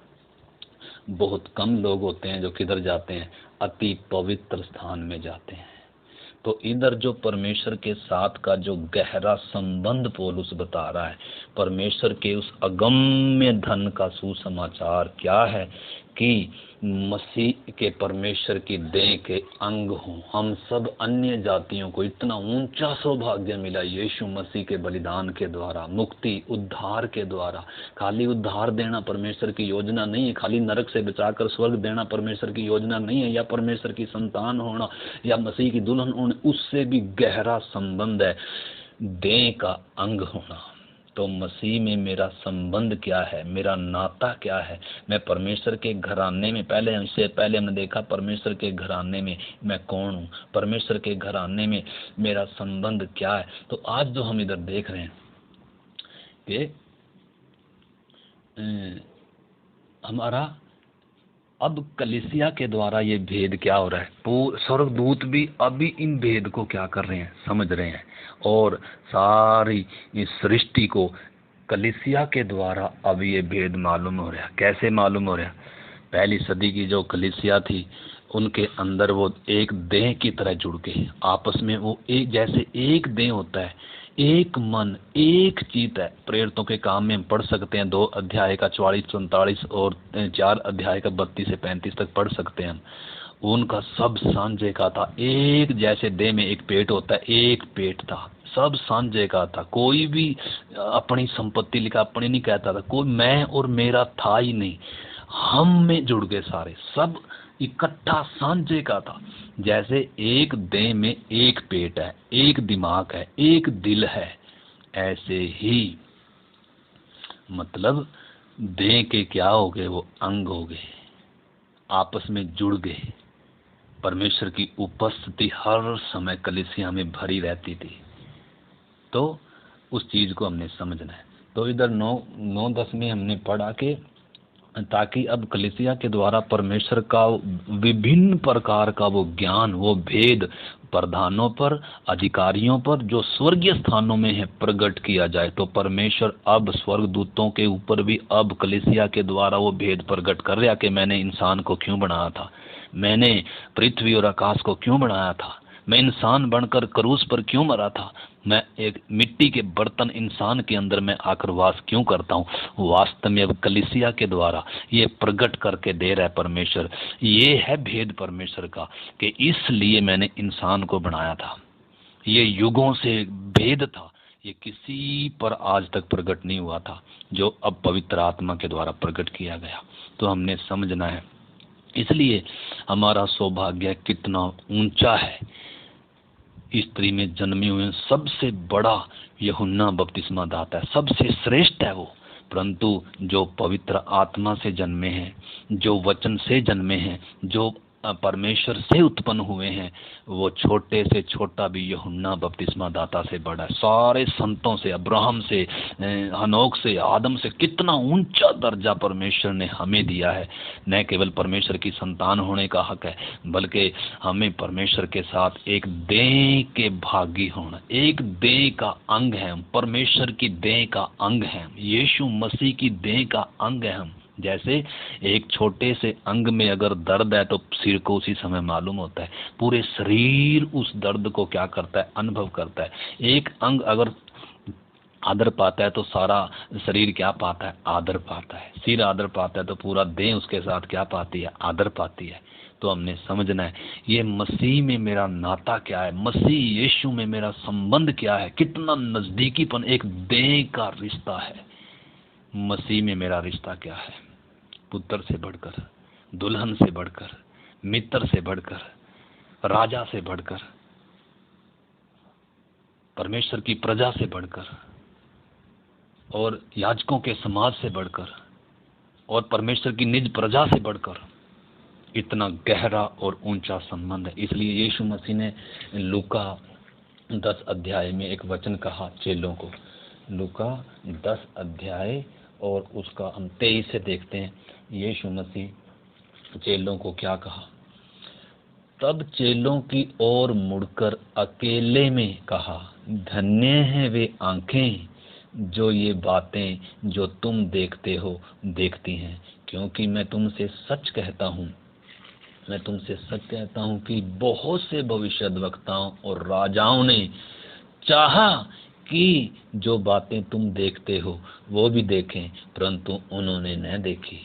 बहुत कम लोग होते हैं जो किधर जाते हैं? अति पवित्र स्थान में जाते हैं। तो इधर जो परमेश्वर के साथ का जो गहरा संबंध पौलुस बता रहा है, परमेश्वर के उस अगम्य धन का सुसमाचार क्या है कि मसीह के परमेश्वर की देह के अंग हों। हम सब अन्य जातियों को इतना ऊंचा सौभाग्य मिला यीशु मसीह के बलिदान के द्वारा, मुक्ति उद्धार के द्वारा। खाली उद्धार देना परमेश्वर की योजना नहीं है, खाली नरक से बचाकर स्वर्ग देना परमेश्वर की योजना नहीं है, या परमेश्वर की संतान होना या मसीह की दुल्हन होना, उससे भी गहरा संबंध है देह का अंग होना। तो मसीह में मेरा संबंध क्या है, मेरा नाता क्या है, मैं परमेश्वर के घराने में, इससे पहले हमने देखा परमेश्वर के घराने में मैं कौन हूँ, परमेश्वर के घराने में मेरा संबंध क्या है। तो आज जो हम इधर देख रहे हैं कि हमारा अब कलीसिया के द्वारा ये भेद क्या हो रहा है, स्वर्गदूत भी अभी इन भेद को क्या कर रहे हैं, समझ रहे हैं, और सारी इस सृष्टि को कलीसिया के द्वारा अब ये भेद मालूम हो रहा है। कैसे मालूम हो रहा है? पहली सदी की जो कलीसिया थी उनके अंदर वो एक देह की तरह जुड़ गए आपस में, वो एक जैसे एक देह होता है, एक मन एक चित्त है। प्रेरितों के काम में हम पढ़ सकते हैं 2 अध्याय का 44-45 और 4 अध्याय का 32 से 35 तक पढ़ सकते हैं हम। उनका सब सांझे का था, एक जैसे देह में एक पेट होता है, एक पेट था, सब सांझे का था। कोई भी अपनी संपत्ति लिखा अपनी नहीं कहता था, कोई मैं और मेरा था ही नहीं, हम में जुड़ गए सारे, सब इकट्ठा सांझे का था। जैसे एक देह में एक पेट है, एक दिमाग है, एक दिल है, ऐसे ही मतलब देह के क्या हो गए, वो अंग हो गए, आपस में जुड़ गए। परमेश्वर की उपस्थिति हर समय कलीसिया में भरी रहती थी। तो उस चीज को हमने समझना है। तो इधर 9-10 में हमने पढ़ा कि ताकि अब कलीसिया के द्वारा परमेश्वर का विभिन्न प्रकार का वो ज्ञान, वो भेद प्रधानों पर, अधिकारियों पर जो स्वर्गीय स्थानों में है प्रकट किया जाए। तो परमेश्वर अब स्वर्गदूतों के ऊपर भी अब कलीसिया के द्वारा वो भेद प्रकट कर रहा कि मैंने इंसान को क्यों बनाया था, मैंने पृथ्वी और आकाश को क्यों बनाया था, मैं इंसान बनकर क्रूस पर क्यों मरा था, मैं एक मिट्टी के बर्तन इंसान के अंदर मैं आकर वास क्यों करता हूँ। वास्तव में अब कलीसिया के द्वारा ये प्रकट करके दे रहा है परमेश्वर। ये है भेद परमेश्वर का कि इसलिए मैंने इंसान को बनाया था। ये युगों से भेद था, ये किसी पर आज तक प्रकट नहीं हुआ था, जो अब पवित्र आत्मा के द्वारा प्रकट किया गया। तो हमने समझना है, इसलिए हमारा सौभाग्य कितना ऊंचा है। स्त्री में जन्मे हुए सबसे बड़ा यूहन्ना बपतिस्मा दाता है, सबसे श्रेष्ठ है वो। परंतु जो पवित्र आत्मा से जन्मे हैं, जो वचन से जन्मे हैं, जो परमेश्वर से उत्पन्न हुए हैं, वो छोटे से छोटा भी यूहन्ना बपतिस्मा दाता से बड़ा है। सारे संतों से, अब्राहम से, हनोक से, आदम से कितना ऊंचा दर्जा परमेश्वर ने हमें दिया है। न केवल परमेश्वर की संतान होने का हक है, बल्कि हमें परमेश्वर के साथ एक देह के भागी होना, एक देह का अंग है हम, परमेश्वर की देह का अंग है हम, यीशु मसीह की देह का अंग है हम। जैसे एक छोटे से अंग में अगर दर्द है तो सिर को उसी समय मालूम होता है, पूरे शरीर उस दर्द को क्या करता है, अनुभव करता है। एक अंग अगर आदर पाता है तो सारा शरीर क्या पाता है, आदर पाता है। सिर आदर पाता है तो पूरा देह उसके साथ क्या पाती है, आदर पाती है। तो हमने समझना है ये मसीह में मेरा नाता क्या है, मसीह यीशु में मेरा संबंध क्या है, कितना नजदीकीपन, एक देह का रिश्ता है। मसीह में मेरा रिश्ता क्या है, पुत्र से बढ़कर, दुल्हन से बढ़कर, मित्र से बढ़कर, राजा से बढ़कर, परमेश्वर की प्रजा से बढ़कर, और याजकों के समाज से बढ़कर, और परमेश्वर की निज प्रजा से बढ़कर इतना गहरा और ऊंचा संबंध है। इसलिए यीशु मसीह ने लूका 10 अध्याय में एक वचन कहा चेलों को। लूका 10 अध्याय और उसका हम 23 से देखते हैं। यीशु मसीह चेलों को क्या कहा? तब चेलों की ओर मुड़कर अकेले में कहा, धन्य है वे आंखें जो ये बातें जो तुम देखते हो देखती हैं, क्योंकि मैं तुमसे सच कहता हूँ मैं तुमसे सच कहता हूं कि बहुत से भविष्यद्वक्ताओं और राजाओं ने चाहा कि जो बातें तुम देखते हो वो भी देखें, परंतु उन्होंने न देखी,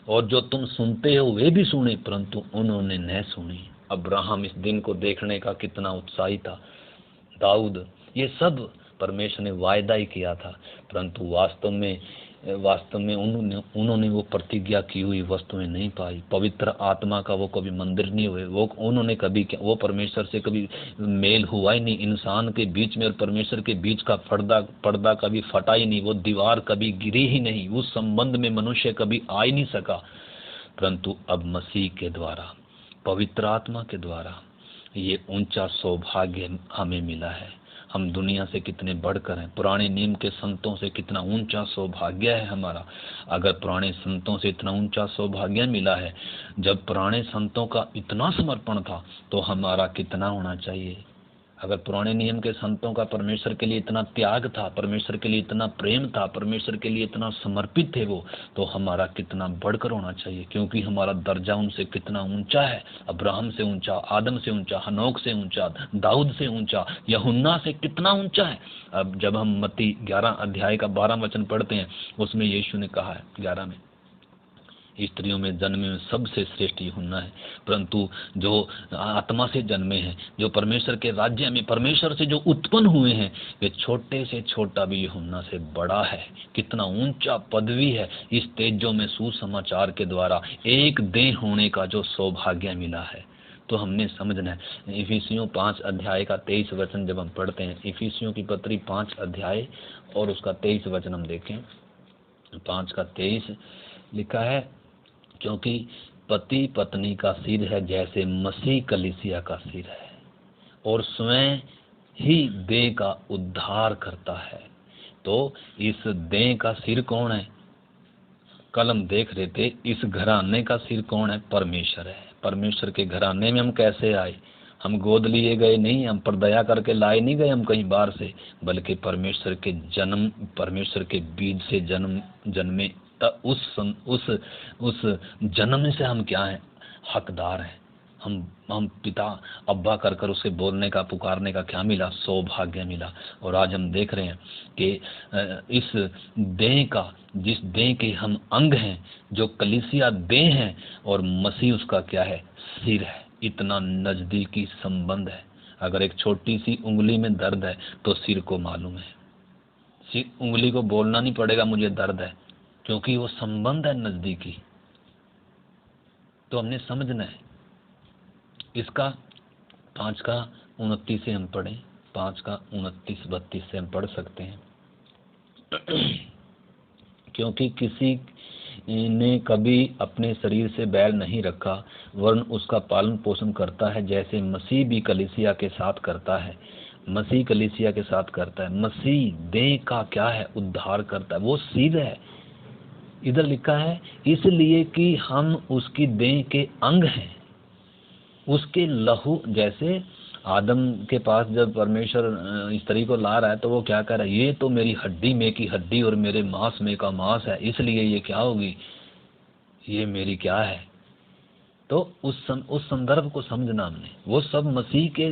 और जो तुम सुनते हो वे भी सुने, परंतु उन्होंने न सुनी। अब्राहम इस दिन को देखने का कितना उत्साही था, दाऊद, ये सब परमेश्वर ने वायदा ही किया था, परंतु वास्तव में उन्होंने वो प्रतिज्ञा की हुई वस्तुएं नहीं पाई। पवित्र आत्मा का वो कभी मंदिर नहीं हुए, वो परमेश्वर से कभी मेल हुआ ही नहीं। इंसान के बीच में और परमेश्वर के बीच का पर्दा कभी फटा ही नहीं, वो दीवार कभी गिरी ही नहीं, उस संबंध में मनुष्य कभी आ ही नहीं सका। परंतु अब मसीह के द्वारा, पवित्र आत्मा के द्वारा ये ऊंचा सौभाग्य हमें मिला है। हम दुनिया से कितने बढ़कर हैं, पुराने नियम के संतों से कितना ऊंचा सौभाग्य है हमारा। अगर पुराने संतों से इतना ऊंचा सौभाग्य मिला है, जब पुराने संतों का इतना समर्पण था, तो हमारा कितना होना चाहिए। अगर पुराने नियम के संतों का परमेश्वर के लिए इतना त्याग था, परमेश्वर के लिए इतना प्रेम था, परमेश्वर के लिए इतना समर्पित थे वो, तो हमारा कितना बढ़कर होना चाहिए, क्योंकि हमारा दर्जा उनसे कितना ऊंचा है। अब्राहम से ऊंचा, आदम से ऊंचा, हनोक से ऊंचा, दाऊद से ऊंचा, यूहन्ना से कितना ऊंचा है। अब जब हम मत्ती 11 अध्याय का 12 वचन पढ़ते हैं, उसमें यीशु ने कहा है 11 में, स्त्रियों में जन्मे में सबसे श्रेष्ठ यूहन्ना है, परंतु जो आत्मा से जन्मे हैं, जो परमेश्वर के राज्य में परमेश्वर से जो उत्पन्न हुए हैं, वे छोटे से छोटा भी यूहन्ना से बड़ा है। कितना ऊंचा पदवी है इस तेजों में सुसमाचार के द्वारा एक देह होने का जो सौभाग्य मिला है। तो हमने समझना है। इफिसियों 5 अध्याय का 23 वचन जब हम पढ़ते हैं, इफिसियों की पत्री 5 अध्याय और उसका 23 वचन हम देखें, 5 का 23 लिखा है, क्योंकि पति पत्नी का सिर है जैसे मसीह कलीसिया का सिर है, और स्वयं ही देह का उद्धार करता है। तो इस देह का सिर कौन है? कल हम देख रहे थे, इस घराने का सिर कौन है? परमेश्वर है। परमेश्वर के घराने में हम कैसे आए? हम गोद लिए गए नहीं, हम पर दया करके लाए नहीं गए हम कहीं बाहर से, बल्कि परमेश्वर के बीज से जन्मे। उस जन्म से हम क्या हैं? हकदार हैं। हम पिता अब्बा कर उसके बोलने का, पुकारने का क्या मिला? सौभाग्य मिला। और आज हम देख रहे हैं कि इस देह का, जिस देह के हम अंग हैं, जो कलीसिया देह है, और मसीह उसका क्या है? सिर है। इतना नजदीकी संबंध है। अगर एक छोटी सी उंगली में दर्द है तो सिर को मालूम है, उंगली को बोलना नहीं पड़ेगा मुझे दर्द है, क्योंकि वो संबंध है नजदीकी। तो हमने समझना है इसका। 5 का 29 से हम पढ़ें, 5 का 29-32 से हम पढ़ सकते हैं। क्योंकि किसी ने कभी अपने शरीर से बैर नहीं रखा, वरन उसका पालन पोषण करता है, जैसे मसीह भी कलीसिया के साथ करता है। मसीह कलीसिया के साथ करता है। मसीह देह का क्या है? उद्धार करता है। वो सिर है। इधर लिखा है, इसलिए कि हम उसकी देह के अंग हैं, उसके लहू। जैसे आदम के पास जब परमेश्वर स्त्री को ला रहा है, तो वो क्या कर रहा है? ये तो मेरी हड्डी में की हड्डी और मेरे मांस में का मांस है, इसलिए ये क्या होगी? ये मेरी क्या है? तो उस संदर्भ को समझना हमने। वो सब मसीह के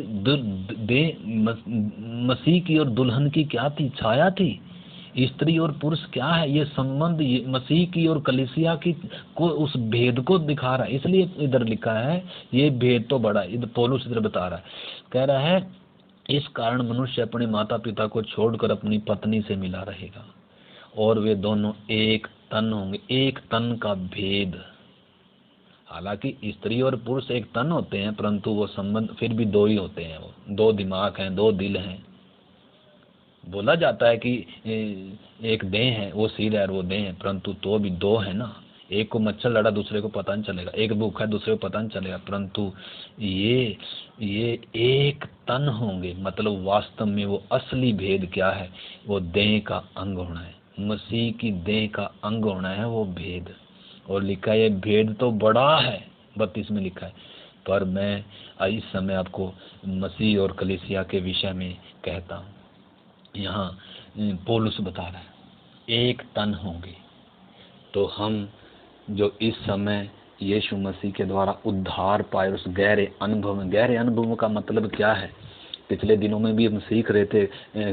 मसीह की और दुल्हन की क्या थी? छाया थी। स्त्री और पुरुष क्या है? ये संबंध, ये मसीह की और कलीसिया की को, उस भेद को दिखा रहा है। इसलिए इधर लिखा है, ये भेद तो बड़ा, इधर पौलुस इधर बता रहा है, कह रहा है, इस कारण मनुष्य अपने माता पिता को छोड़कर अपनी पत्नी से मिला रहेगा, और वे दोनों एक तन होंगे। एक तन का भेद। हालांकि स्त्री और पुरुष एक तन होते हैं, परंतु वो संबंध फिर भी दो ही होते हैं। वो 2 दिमाग हैं, 2 दिल हैं। बोला जाता है कि एक देह है, वो सिर है और वो देह है, परंतु तो भी 2 है ना। एक को मच्छर लड़ा, दूसरे को पता नहीं चलेगा। एक भूखा है, दूसरे को पता नहीं चलेगा। परंतु ये एक तन होंगे। मतलब वास्तव में वो असली भेद क्या है? वो देह का अंग होना है। मसीह की देह का अंग होना है वो भेद। और लिखा है, ये भेद तो बड़ा है। 32 में लिखा है। पर मैं इस समय आपको मसीह और कलीसिया के विषय में कहता हूँ। यहाँ पौलुस बता रहा है, एक तन होंगे। तो हम जो इस समय यीशु मसीह के द्वारा उद्धार पाए उस गहरे अनुभव में। गहरे अनुभव का मतलब क्या है? पिछले दिनों में भी हम सीख रहे थे,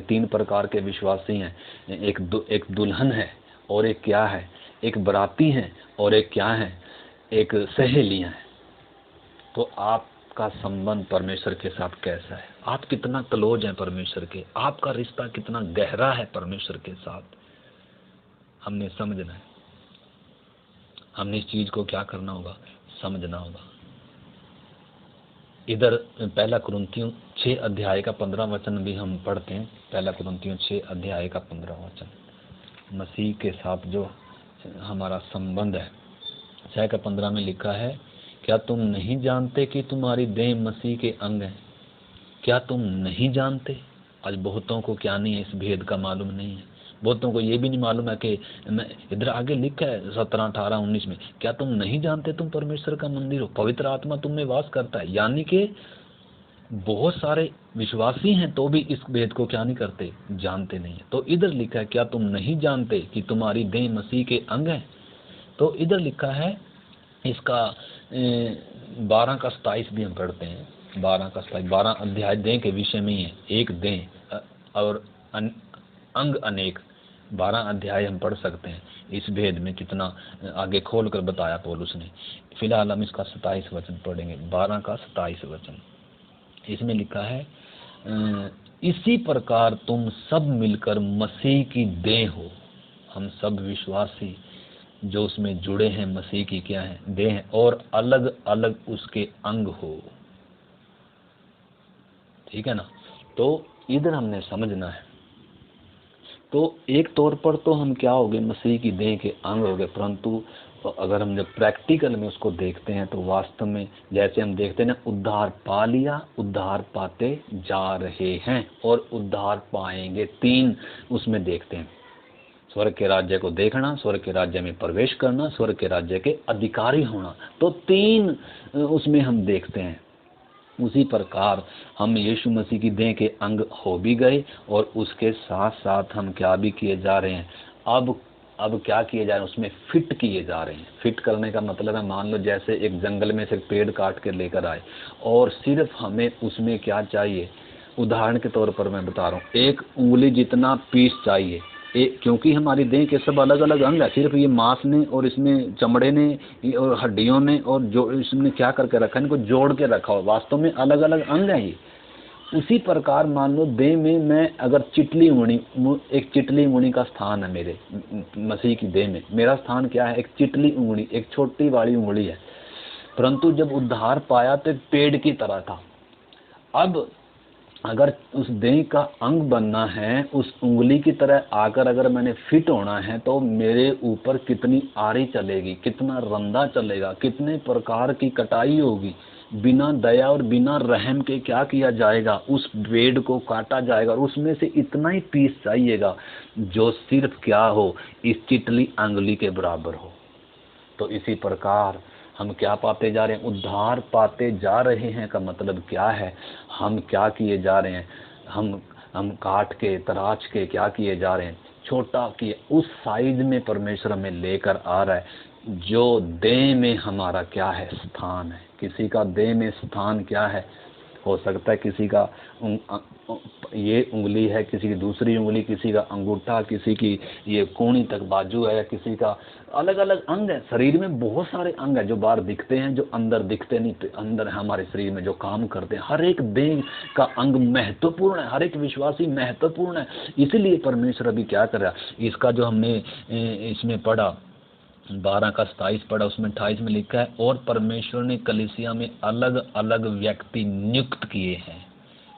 3 प्रकार के विश्वासी हैं। एक दुल्हन है, और एक क्या है? एक बराती है, और एक क्या है? एक सहेलियां हैं। तो आपका संबंध परमेश्वर के साथ कैसा है? आप कितना क्लोज हैं परमेश्वर के? आपका रिश्ता कितना गहरा है परमेश्वर के साथ? हमने समझना है। हमने इस चीज को क्या करना होगा? समझना होगा। इधर 1 कुरिन्थियों 6 अध्याय का 15 वचन भी हम पढ़ते हैं। 1 कुरिन्थियों 6 अध्याय का 15 वचन, मसीह के साथ जो हमारा संबंध है। 6 का 15 में लिखा है, क्या तुम नहीं जानते कि तुम्हारी देह मसीह के अंग है? क्या तुम नहीं जानते? आज बहुतों को क्या नहीं है, इस भेद का मालूम नहीं है। बहुतों को ये भी नहीं मालूम है कि इधर आगे लिखा है 17, 18, 19 में, क्या तुम नहीं जानते तुम परमेश्वर का मंदिर हो, पवित्र आत्मा तुम में वास करता है। यानी कि बहुत सारे विश्वासी हैं तो भी इस भेद को क्या नहीं करते, जानते नहीं है। तो इधर लिखा है, क्या तुम नहीं जानते कि तुम्हारी देह मसीह के अंग है? तो इधर लिखा है, इसका 12 का 27 भी हम पढ़ते हैं। 12 का 27, 12 अध्याय देह के विषय में ही है। एक देह और अंग अनेक, 12 अध्याय हम पढ़ सकते हैं। इस भेद में कितना आगे खोल कर बताया पौलुस ने। फिलहाल हम इसका 27 वचन पढ़ेंगे। 12 का 27 वचन, इसमें लिखा है, इसी प्रकार तुम सब मिलकर मसीह की देह हो। हम सब विश्वासी जो उसमें जुड़े हैं मसीह की क्या है, देह है, और अलग अलग उसके अंग हो। ठीक है ना? तो इधर हमने समझना है। तो एक तौर पर तो हम क्या हो गए, मसीह की देह के अंग हो गए, परंतु अगर हम जब प्रैक्टिकल में उसको देखते हैं तो वास्तव में जैसे हम देखते हैं ना, उद्धार पा लिया, उद्धार पाते जा रहे हैं और उद्धार पाएंगे। 3 उसमें देखते हैं, स्वर्ग के राज्य को देखना, स्वर्ग के राज्य में प्रवेश करना, स्वर्ग के राज्य के अधिकारी होना। तो 3 उसमें हम देखते हैं। उसी प्रकार हम यीशु मसीह की देह के अंग हो भी गए, और उसके साथ साथ हम क्या भी किए जा रहे हैं, अब क्या किए जा रहे हैं, उसमें फिट किए जा रहे हैं। फिट करने का मतलब है, मान लो जैसे एक जंगल में से पेड़ काट के लेकर आए, और सिर्फ हमें उसमें क्या चाहिए, उदाहरण के तौर पर मैं बता रहा हूँ, 1 उंगली जितना पीस चाहिए। क्योंकि हमारी देह के सब अलग अलग अंग है, सिर्फ ये मांस ने और इसमें चमड़े ने और हड्डियों ने और जो इसने क्या करके रखा है, इनको जोड़ के रखा हो, वास्तव में अलग अलग अंग है ये। उसी प्रकार मान लो देह में मैं अगर चिटली उंगली, एक चिटली उंगली का स्थान है मेरे मसीह की देह में, मेरा स्थान क्या है, एक चिटली उंगली, एक छोटी वाली उंगली है। परंतु जब उद्धार पाया तो पेड़ की तरह था। अब अगर उस देह का अंग बनना है, उस उंगली की तरह आकर अगर मैंने फिट होना है, तो मेरे ऊपर कितनी आरी चलेगी, कितना रंधा चलेगा, कितने प्रकार की कटाई होगी। बिना दया और बिना रहम के क्या किया जाएगा, उस पेड़ को काटा जाएगा, और उसमें से इतना ही पीस चाहिएगा जो सिर्फ क्या हो, इस चिटली अंगुली के बराबर हो। तो इसी प्रकार हम क्या पाते जा रहे हैं, उद्धार पाते जा रहे हैं का मतलब क्या है, हम क्या किए जा रहे हैं, हम काट के तराश के क्या किए जा रहे हैं, छोटा किए, उस साइज में परमेश्वर हमें लेकर आ रहा है जो देह में हमारा क्या है, स्थान है। किसी का देह में स्थान क्या है, हो सकता है किसी का ये उंगली है, किसी की दूसरी उंगली, किसी का अंगूठा, किसी की ये कोहनी तक बाजू है, किसी का अलग अलग अंग है। शरीर में बहुत सारे अंग है जो बाहर दिखते हैं, जो अंदर दिखते नहीं, अंदर हमारे शरीर में जो काम करते हैं। हर एक देह का अंग महत्वपूर्ण है, हर एक विश्वासी महत्वपूर्ण है। इसीलिए परमेश्वर अभी क्या कर रहा है, इसका जो हमने इसमें पढ़ा 12 का 27 पढ़ा, उसमें 28 में लिखा है, और परमेश्वर ने कलीसिया में अलग अलग व्यक्ति नियुक्त किए हैं,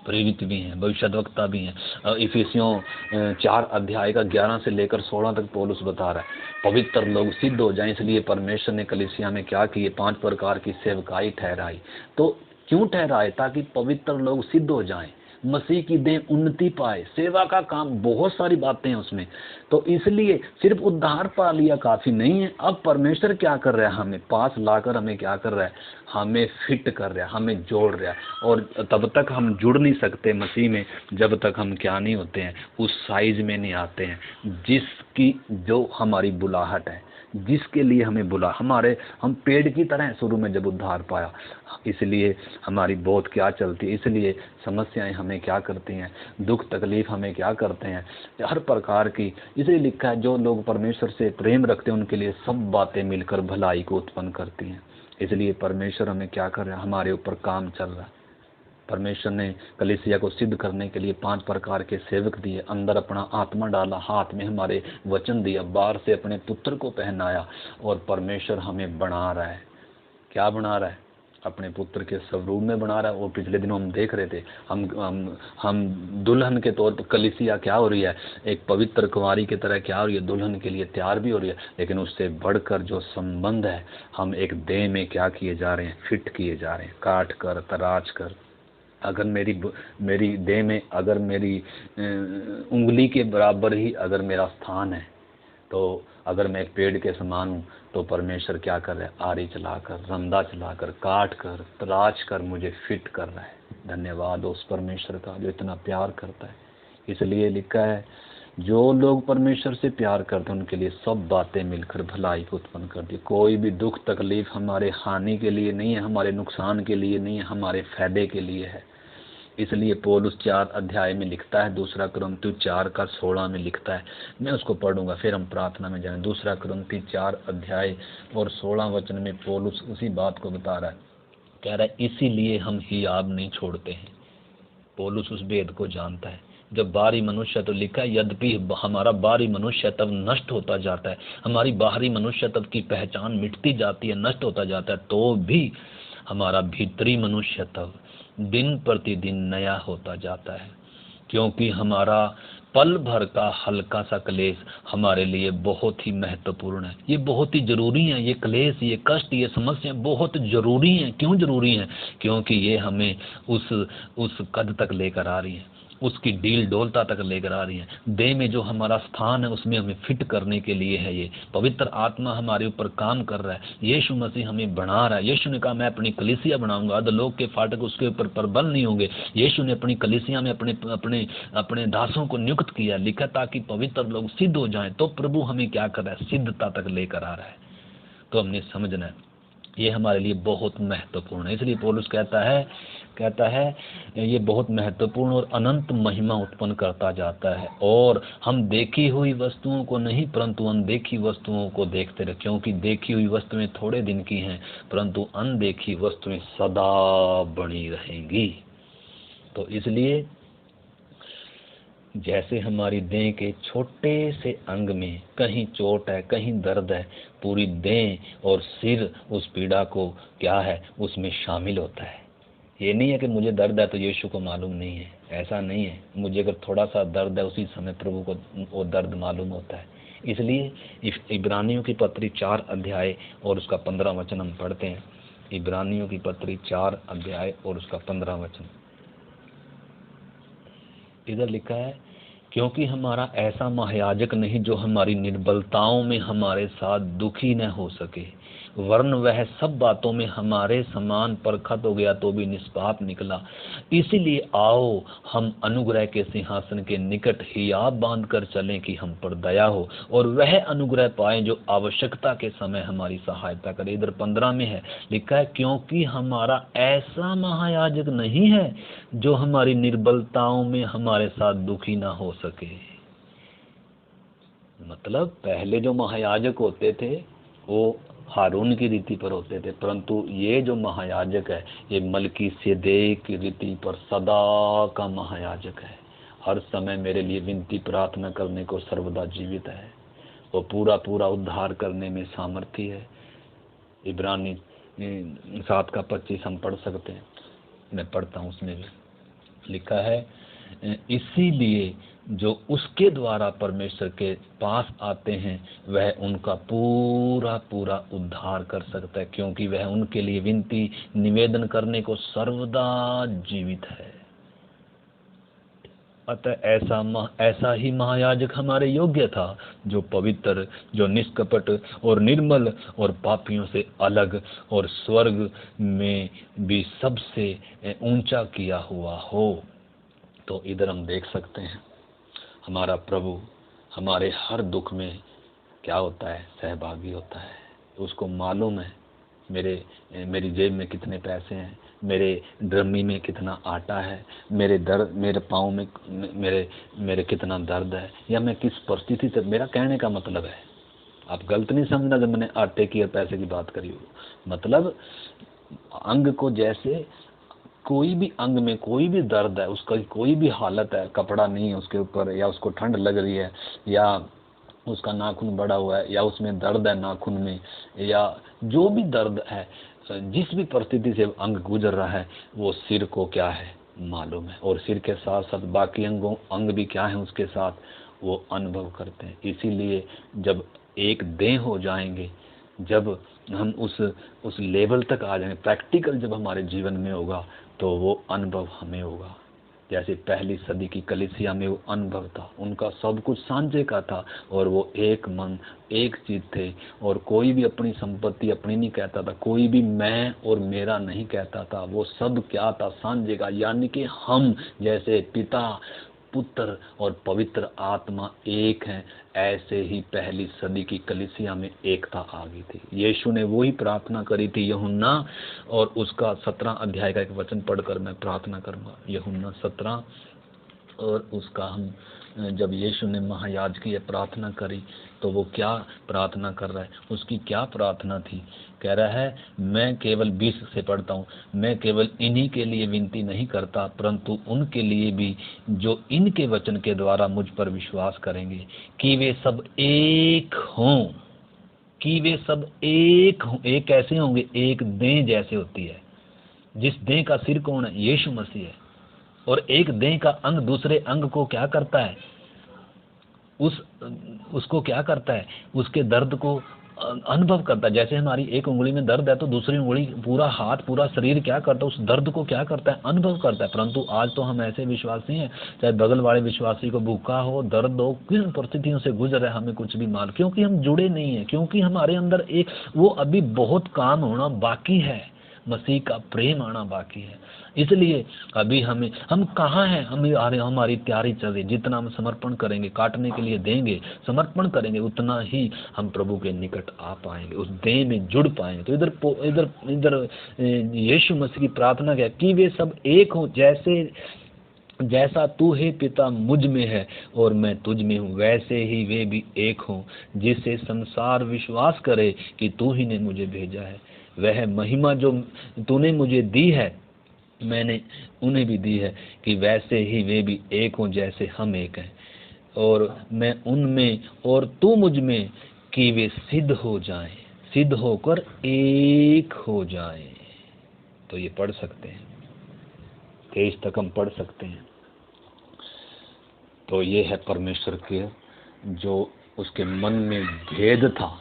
प्रेरित भी हैं, भविष्यद्वक्ता भी हैं। इफिसियों 4 अध्याय का 11 से लेकर 16 तक पौलुस बता रहा है, पवित्र लोग सिद्ध हो जाएं, इसलिए परमेश्वर ने कलीसिया में क्या किए, 5 प्रकार की सेवकाई ठहराई। तो क्यों ठहराए, ताकि पवित्र लोग सिद्ध हो जाएं, मसीह की देह उन्नति पाए, सेवा का काम, बहुत सारी बातें हैं उसमें। तो इसलिए सिर्फ उद्धार पा लिया काफी नहीं है। अब परमेश्वर क्या कर रहा है, हमें पास लाकर हमें क्या कर रहा है, हमें फिट कर रहा है, हमें जोड़ रहा है। और तब तक हम जुड़ नहीं सकते मसीह में जब तक हम क्या नहीं होते हैं, उस साइज में नहीं आते हैं जिसकी जो हमारी बुलाहट है, जिसके लिए हमें बुला, हम पेड़ की तरह शुरू में जब उद्धार पाया, इसलिए हमारी बहुत क्या चलती है, इसलिए समस्याएं हमें क्या करती हैं, दुख तकलीफ हमें क्या करते हैं, हर प्रकार की। इसलिए लिखा है जो लोग परमेश्वर से प्रेम रखते हैं उनके लिए सब बातें मिलकर भलाई को उत्पन्न करती हैं। इसलिए परमेश्वर हमें क्या कर रहा है, हमारे ऊपर काम चल रहा है। परमेश्वर ने कलीसिया को सिद्ध करने के लिए 5 प्रकार के सेवक दिए, अंदर अपना आत्मा डाला, हाथ में हमारे वचन दिया, बाहर से अपने पुत्र को पहनाया, और परमेश्वर हमें बना रहा है। क्या बना रहा है? अपने पुत्र के स्वरूप में बना रहा है। और पिछले दिनों हम देख रहे थे, हम दुल्हन के तौर पर कलीसिया क्या हो रही है, एक पवित्र कुंवारी की तरह क्या हो रही है, दुल्हन के लिए तैयार भी हो रही है। लेकिन उससे बढ़कर जो संबंध है, हम एक देह में क्या किए जा रहे हैं, फिट किए जा रहे हैं, काट कर तराश कर। अगर मेरी देह में अगर मेरी उंगली के बराबर ही अगर मेरा स्थान है, तो अगर मैं एक पेड़ के समान हूँ, तो परमेश्वर क्या कर रहा है, आरी चलाकर, रंदा चलाकर, काट कर तराश कर मुझे फिट कर रहा है। धन्यवाद उस परमेश्वर का जो इतना प्यार करता है। इसलिए लिखा है जो लोग परमेश्वर से प्यार करते हैं उनके लिए सब बातें मिलकर भलाई को उत्पन्न करती है। कोई भी दुख तकलीफ हमारे हानि के लिए नहीं है, हमारे नुकसान के लिए नहीं है, हमारे फायदे के लिए है। इसलिए पौलुस 4 अध्याय में लिखता है, 2 कुरिन्थियों 4:16 में लिखता है, मैं उसको पढ़ूंगा फिर हम प्रार्थना में जाएं। 2 कुरिन्थियों 4 अध्याय और 16 वचन में पौलुस उसी बात को बता रहा है, कह रहा है इसीलिए हम हियाब नहीं छोड़ते हैं। पौलुस उस भेद को जानता है। जब बाहरी मनुष्य, तो लिखा है यद्यपि हमारा बाहरी मनुष्य तब नष्ट होता जाता है, हमारी बाहरी मनुष्य तब की पहचान मिटती जाती है, नष्ट होता जाता है, तो भी हमारा भीतरी मनुष्य तब दिन प्रतिदिन नया होता जाता है। क्योंकि हमारा पल भर का हल्का सा क्लेश हमारे लिए बहुत ही महत्वपूर्ण है। ये बहुत ही जरूरी है, ये क्लेश, ये कष्ट, ये समस्या बहुत जरूरी है। क्यों जरूरी है? क्योंकि ये हमें उस कद तक लेकर आ रही है, उसकी डील डोलता तक लेकर आ रही है। देह में जो हमारा स्थान है उसमें हमें फिट करने के लिए है। ये पवित्र आत्मा हमारे ऊपर काम कर रहा है, यीशु मसीह हमें बना रहा है। यीशु ने कहा मैं अपनी कलीसिया बनाऊंगा, अधोलोक के फाटक उसके ऊपर प्रबल नहीं होंगे। यीशु ने अपनी कलीसिया में अपने अपने अपने दासों को नियुक्त किया, लिखा ताकि पवित्र लोग सिद्ध हो जाएं। तो प्रभु हमें क्या कर रहा है, सिद्धता तक लेकर आ रहा है। तो हमने समझना है ये हमारे लिए बहुत महत्वपूर्ण है। इसलिए पौलुस कहता है ये बहुत महत्वपूर्ण और अनंत महिमा उत्पन्न करता जाता है। और हम देखी हुई वस्तुओं को नहीं परंतु अनदेखी वस्तुओं को देखते रहे, क्योंकि देखी हुई वस्तुएं थोड़े दिन की हैं परंतु अनदेखी वस्तुएं सदा बनी रहेंगी। तो इसलिए जैसे हमारी देह के छोटे से अंग में कहीं चोट है, कहीं दर्द है, पूरी देह और सिर उस पीड़ा को क्या है, उसमें शामिल होता है। ये नहीं है कि मुझे दर्द है तो यीशु को मालूम नहीं है, ऐसा नहीं है। मुझे अगर थोड़ा सा दर्द है उसी समय प्रभु को वो दर्द मालूम होता है। इसलिए इब्रानियों की पत्री 4 अध्याय और उसका 15 वचन हम पढ़ते हैं। इब्रानियों की पत्री 4 अध्याय और उसका 15 वचन इधर लिखा है, क्योंकि हमारा ऐसा महायाजक नहीं जो हमारी निर्बलताओं में हमारे साथ दुखी न हो सके, वरन वह सब बातों में हमारे समान परखत हो गया तो भी निष्पाप निकला। इसीलिए आओ हम अनुग्रह के सिंहासन के निकट हियाब बांध कर चलें कि हम पर दया हो और वह अनुग्रह पाए जो आवश्यकता के समय हमारी सहायता करे। इधर 15 में है, लिखा है क्योंकि हमारा ऐसा महायाजक नहीं है जो हमारी निर्बलताओं में हमारे साथ दुखी ना हो सके। मतलब पहले जो महायाजक होते थे वो हारून की रीति पर होते थे, परंतु ये जो महायाजक है ये मलकीसेदेक की रीति पर सदा का महायाजक है। हर समय मेरे लिए विनती प्रार्थना करने को सर्वदा जीवित है, वो पूरा पूरा उद्धार करने में सामर्थ्य है। इब्रानी 7:25 हम पढ़ सकते हैं, मैं पढ़ता हूँ, उसमें भी लिखा है इसीलिए जो उसके द्वारा परमेश्वर के पास आते हैं वह उनका पूरा पूरा उद्धार कर सकता है, क्योंकि वह उनके लिए विनती निवेदन करने को सर्वदा जीवित है। अतः ऐसा ही महायाजक हमारे योग्य था, जो पवित्र, जो निष्कपट और निर्मल और पापियों से अलग और स्वर्ग में भी सबसे ऊंचा किया हुआ हो। तो इधर हम देख सकते हैं हमारा प्रभु हमारे हर दुख में क्या होता है, सहभागी होता है। उसको मालूम है मेरी जेब में कितने पैसे हैं, मेरे ड्रमी में कितना आटा है, मेरे पाँव में मेरे कितना दर्द है, या मैं किस परिस्थिति से। मेरा कहने का मतलब है, आप गलत नहीं समझना जब मैंने आटे की और पैसे की बात करी हो। मतलब अंग को जैसे कोई भी अंग में कोई भी दर्द है, उसका कोई भी हालत है, कपड़ा नहीं है उसके ऊपर, या उसको ठंड लग रही है, या उसका नाखून बड़ा हुआ है, या उसमें दर्द है नाखून में, या जो भी दर्द है, जिस भी परिस्थिति से अंग गुजर रहा है, वो सिर को क्या है मालूम है। और सिर के साथ साथ बाकी अंग भी क्या है उसके साथ, वो अनुभव करते हैं। इसीलिए जब एक देह हो जाएंगे, जब हम उस लेवल तक आ जाएंगे, प्रैक्टिकल जब हमारे जीवन में होगा, तो वो अनुभव हमें होगा। जैसे पहली सदी की कलीसिया में वो अनुभव था, उनका सब कुछ सांझे का था, और वो एक मन एक चीज थे, और कोई भी अपनी संपत्ति अपनी नहीं कहता था, कोई भी मैं और मेरा नहीं कहता था, वो सब क्या था, सांझे का। यानी कि हम जैसे पिता पुत्र और पवित्र आत्मा एक हैं, ऐसे ही पहली सदी की कलीसिया में एकता आ गई थी। यीशु ने वही प्रार्थना करी थी, यूहन्ना और उसका 17 अध्याय का एक वचन पढ़कर मैं प्रार्थना करूंगा। यूहन्ना 17 और उसका हम जब यीशु ने महायाजकी प्रार्थना करी, तो वो क्या प्रार्थना कर रहा है, उसकी क्या प्रार्थना थी। कह रहा है, मैं केवल 20 से पढ़ता हूँ, मैं केवल इन्हीं के लिए विनती नहीं करता, परंतु उनके लिए भी जो इनके वचन के द्वारा मुझ पर विश्वास करेंगे, कि वे सब एक हों, कि वे सब एक हों। एक कैसे होंगे, एक देह जैसे होती है। जिस देह का सिर कौन है, यीशु मसीह है। और एक देह का अंग दूसरे अंग को क्या करता है, उसको क्या करता है, उसके दर्द को अनुभव करता है। जैसे हमारी एक उंगली में दर्द है, तो दूसरी उंगली, पूरा हाथ, पूरा शरीर क्या करता है, उस दर्द को क्या करता है, अनुभव करता है। परंतु आज तो हम ऐसे विश्वासी हैं, चाहे बगल वाले विश्वासी को भूखा हो, दर्द हो, किन परिस्थितियों से गुजर रहे, हमें कुछ भी मालूम, क्योंकि हम जुड़े नहीं है, क्योंकि हमारे अंदर एक वो अभी बहुत काम होना बाकी है, मसीह का प्रेम आना बाकी है। इसलिए अभी हम कहाँ हैं, हमारी तैयारी चल रही। जितना हम समर्पण करेंगे, काटने के लिए देंगे, समर्पण करेंगे, उतना ही हम प्रभु के निकट आ पाएंगे, उस देह में जुड़ पाएंगे। तो इधर यीशु मसीह की प्रार्थना क्या, कि वे सब एक हों, जैसा तू है पिता मुझ में है और मैं तुझ में हूँ, वैसे ही वे भी एक हों, जिससे संसार विश्वास करे कि तू ही ने मुझे भेजा है। वह महिमा जो तूने मुझे दी है, मैंने उन्हें भी दी है, कि वैसे ही वे भी एक हों जैसे हम एक हैं, और मैं उनमें और तू मुझ में, कि वे सिद्ध हो जाएं, सिद्ध होकर एक हो जाएं। तो ये पढ़ सकते हैं, 23 तक हम पढ़ सकते हैं। तो ये है परमेश्वर के जो उसके मन में भेद था,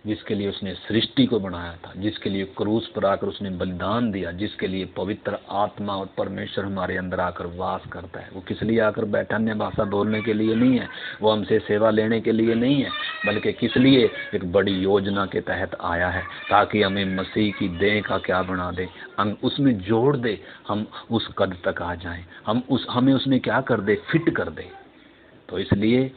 जिसके लिए उसने सृष्टि को बनाया था, जिसके लिए क्रूस पर आकर उसने बलिदान दिया, जिसके लिए पवित्र आत्मा और परमेश्वर हमारे अंदर आकर वास करता है। वो किस लिए आकर बैठा, अन्य भाषा बोलने के लिए नहीं है, वो हमसे सेवा लेने के लिए नहीं है, बल्कि किस लिए, एक बड़ी योजना के तहत आया है, ताकि हमें मसीह की देह का क्या बना दे, उसमें जोड़ दे, हम उस कद तक आ जाएं, हमें उसमें क्या कर दे, फिट कर दे। तो इसलिए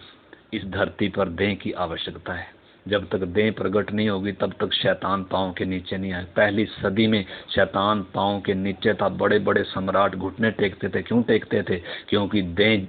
इस धरती पर देह की आवश्यकता है। जब तक देह प्रकट नहीं होगी, तब तक शैतान पाँव के नीचे नहीं आए। पहली सदी में शैतान पाँव के नीचे था, बड़े बड़े सम्राट घुटने टेकते थे। क्यों टेकते थे? क्योंकि देह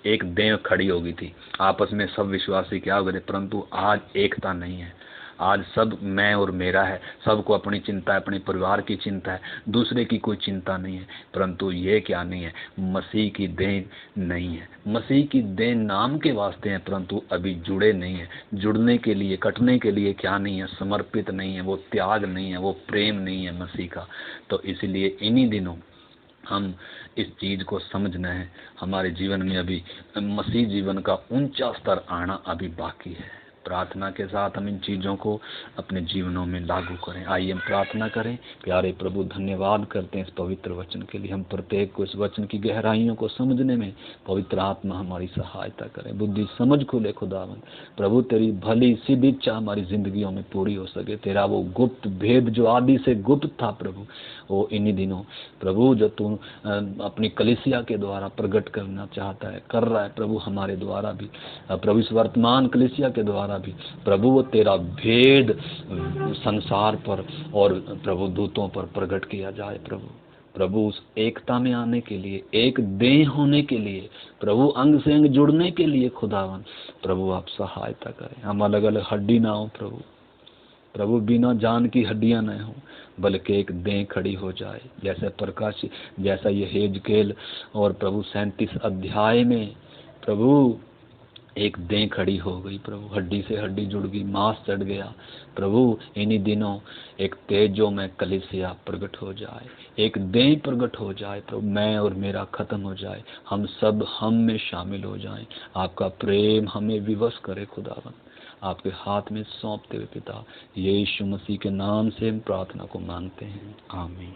एक देह खड़ी हो गई थी, आपस में सब विश्वासी क्या हो गए थे। परंतु आज एकता नहीं है, आज सब मैं और मेरा है, सबको अपनी चिंता है, अपने परिवार की चिंता है, दूसरे की कोई चिंता नहीं है। परंतु ये क्या नहीं है, मसीह की देन नहीं है। मसीह की देन नाम के वास्ते हैं, परंतु अभी जुड़े नहीं है। जुड़ने के लिए, कटने के लिए क्या नहीं है, समर्पित नहीं है, वो त्याग नहीं है, वो प्रेम नहीं है मसीह का। तो इसलिए इन्हीं दिनों हम इस चीज को समझना है। हमारे जीवन में अभी मसीह जीवन का ऊंचा स्तर आना अभी बाकी है। प्रार्थना के साथ हम इन चीज़ों को अपने जीवनों में लागू करें। आइए हम प्रार्थना करें। प्यारे प्रभु, धन्यवाद करते हैं इस पवित्र वचन के लिए। हम प्रत्येक को इस वचन की गहराइयों को समझने में पवित्र आत्मा हमारी सहायता करें, बुद्धि समझ खुले खुदावंद। प्रभु, तेरी भली सिद्ध इच्छा हमारी जिंदगियों में पूरी हो सके। तेरा वो गुप्त भेद जो आदि से गुप्त था प्रभु, वो इन्हीं दिनों प्रभु जो तू अपनी कलीसिया के द्वारा प्रकट करना चाहता है, कर रहा है प्रभु, हमारे द्वारा भी प्रभु, इस वर्तमान कलीसिया के द्वारा द्वारा भी प्रभु वो तेरा भेद संसार पर और प्रभु दूतों पर प्रकट किया जाए। प्रभु उस एकता में आने के लिए, एक देह होने के लिए, प्रभु अंग से अंग जुड़ने के लिए खुदावन प्रभु आप सहायता करें। हम अलग अलग हड्डी ना हो प्रभु बिना जान की हड्डियां न हो, बल्कि एक देह खड़ी हो जाए। जैसे प्रकाश, जैसा ये हेजकेल और प्रभु 37 अध्याय में प्रभु एक देह खड़ी हो गई, प्रभु हड्डी से हड्डी जुड़ गई, मांस चढ़ गया। प्रभु इन्हीं दिनों एक तेजों में कलीसिया प्रकट हो जाए, एक देह प्रकट हो जाए प्रभु, मैं और मेरा खत्म हो जाए, हम सब हम में शामिल हो जाएं। आपका प्रेम हमें विवश करे खुदावन, आपके हाथ में सौंपते हुए पिता, यीशु मसीह के नाम से हम प्रार्थना को मांगते हैं, आमीन।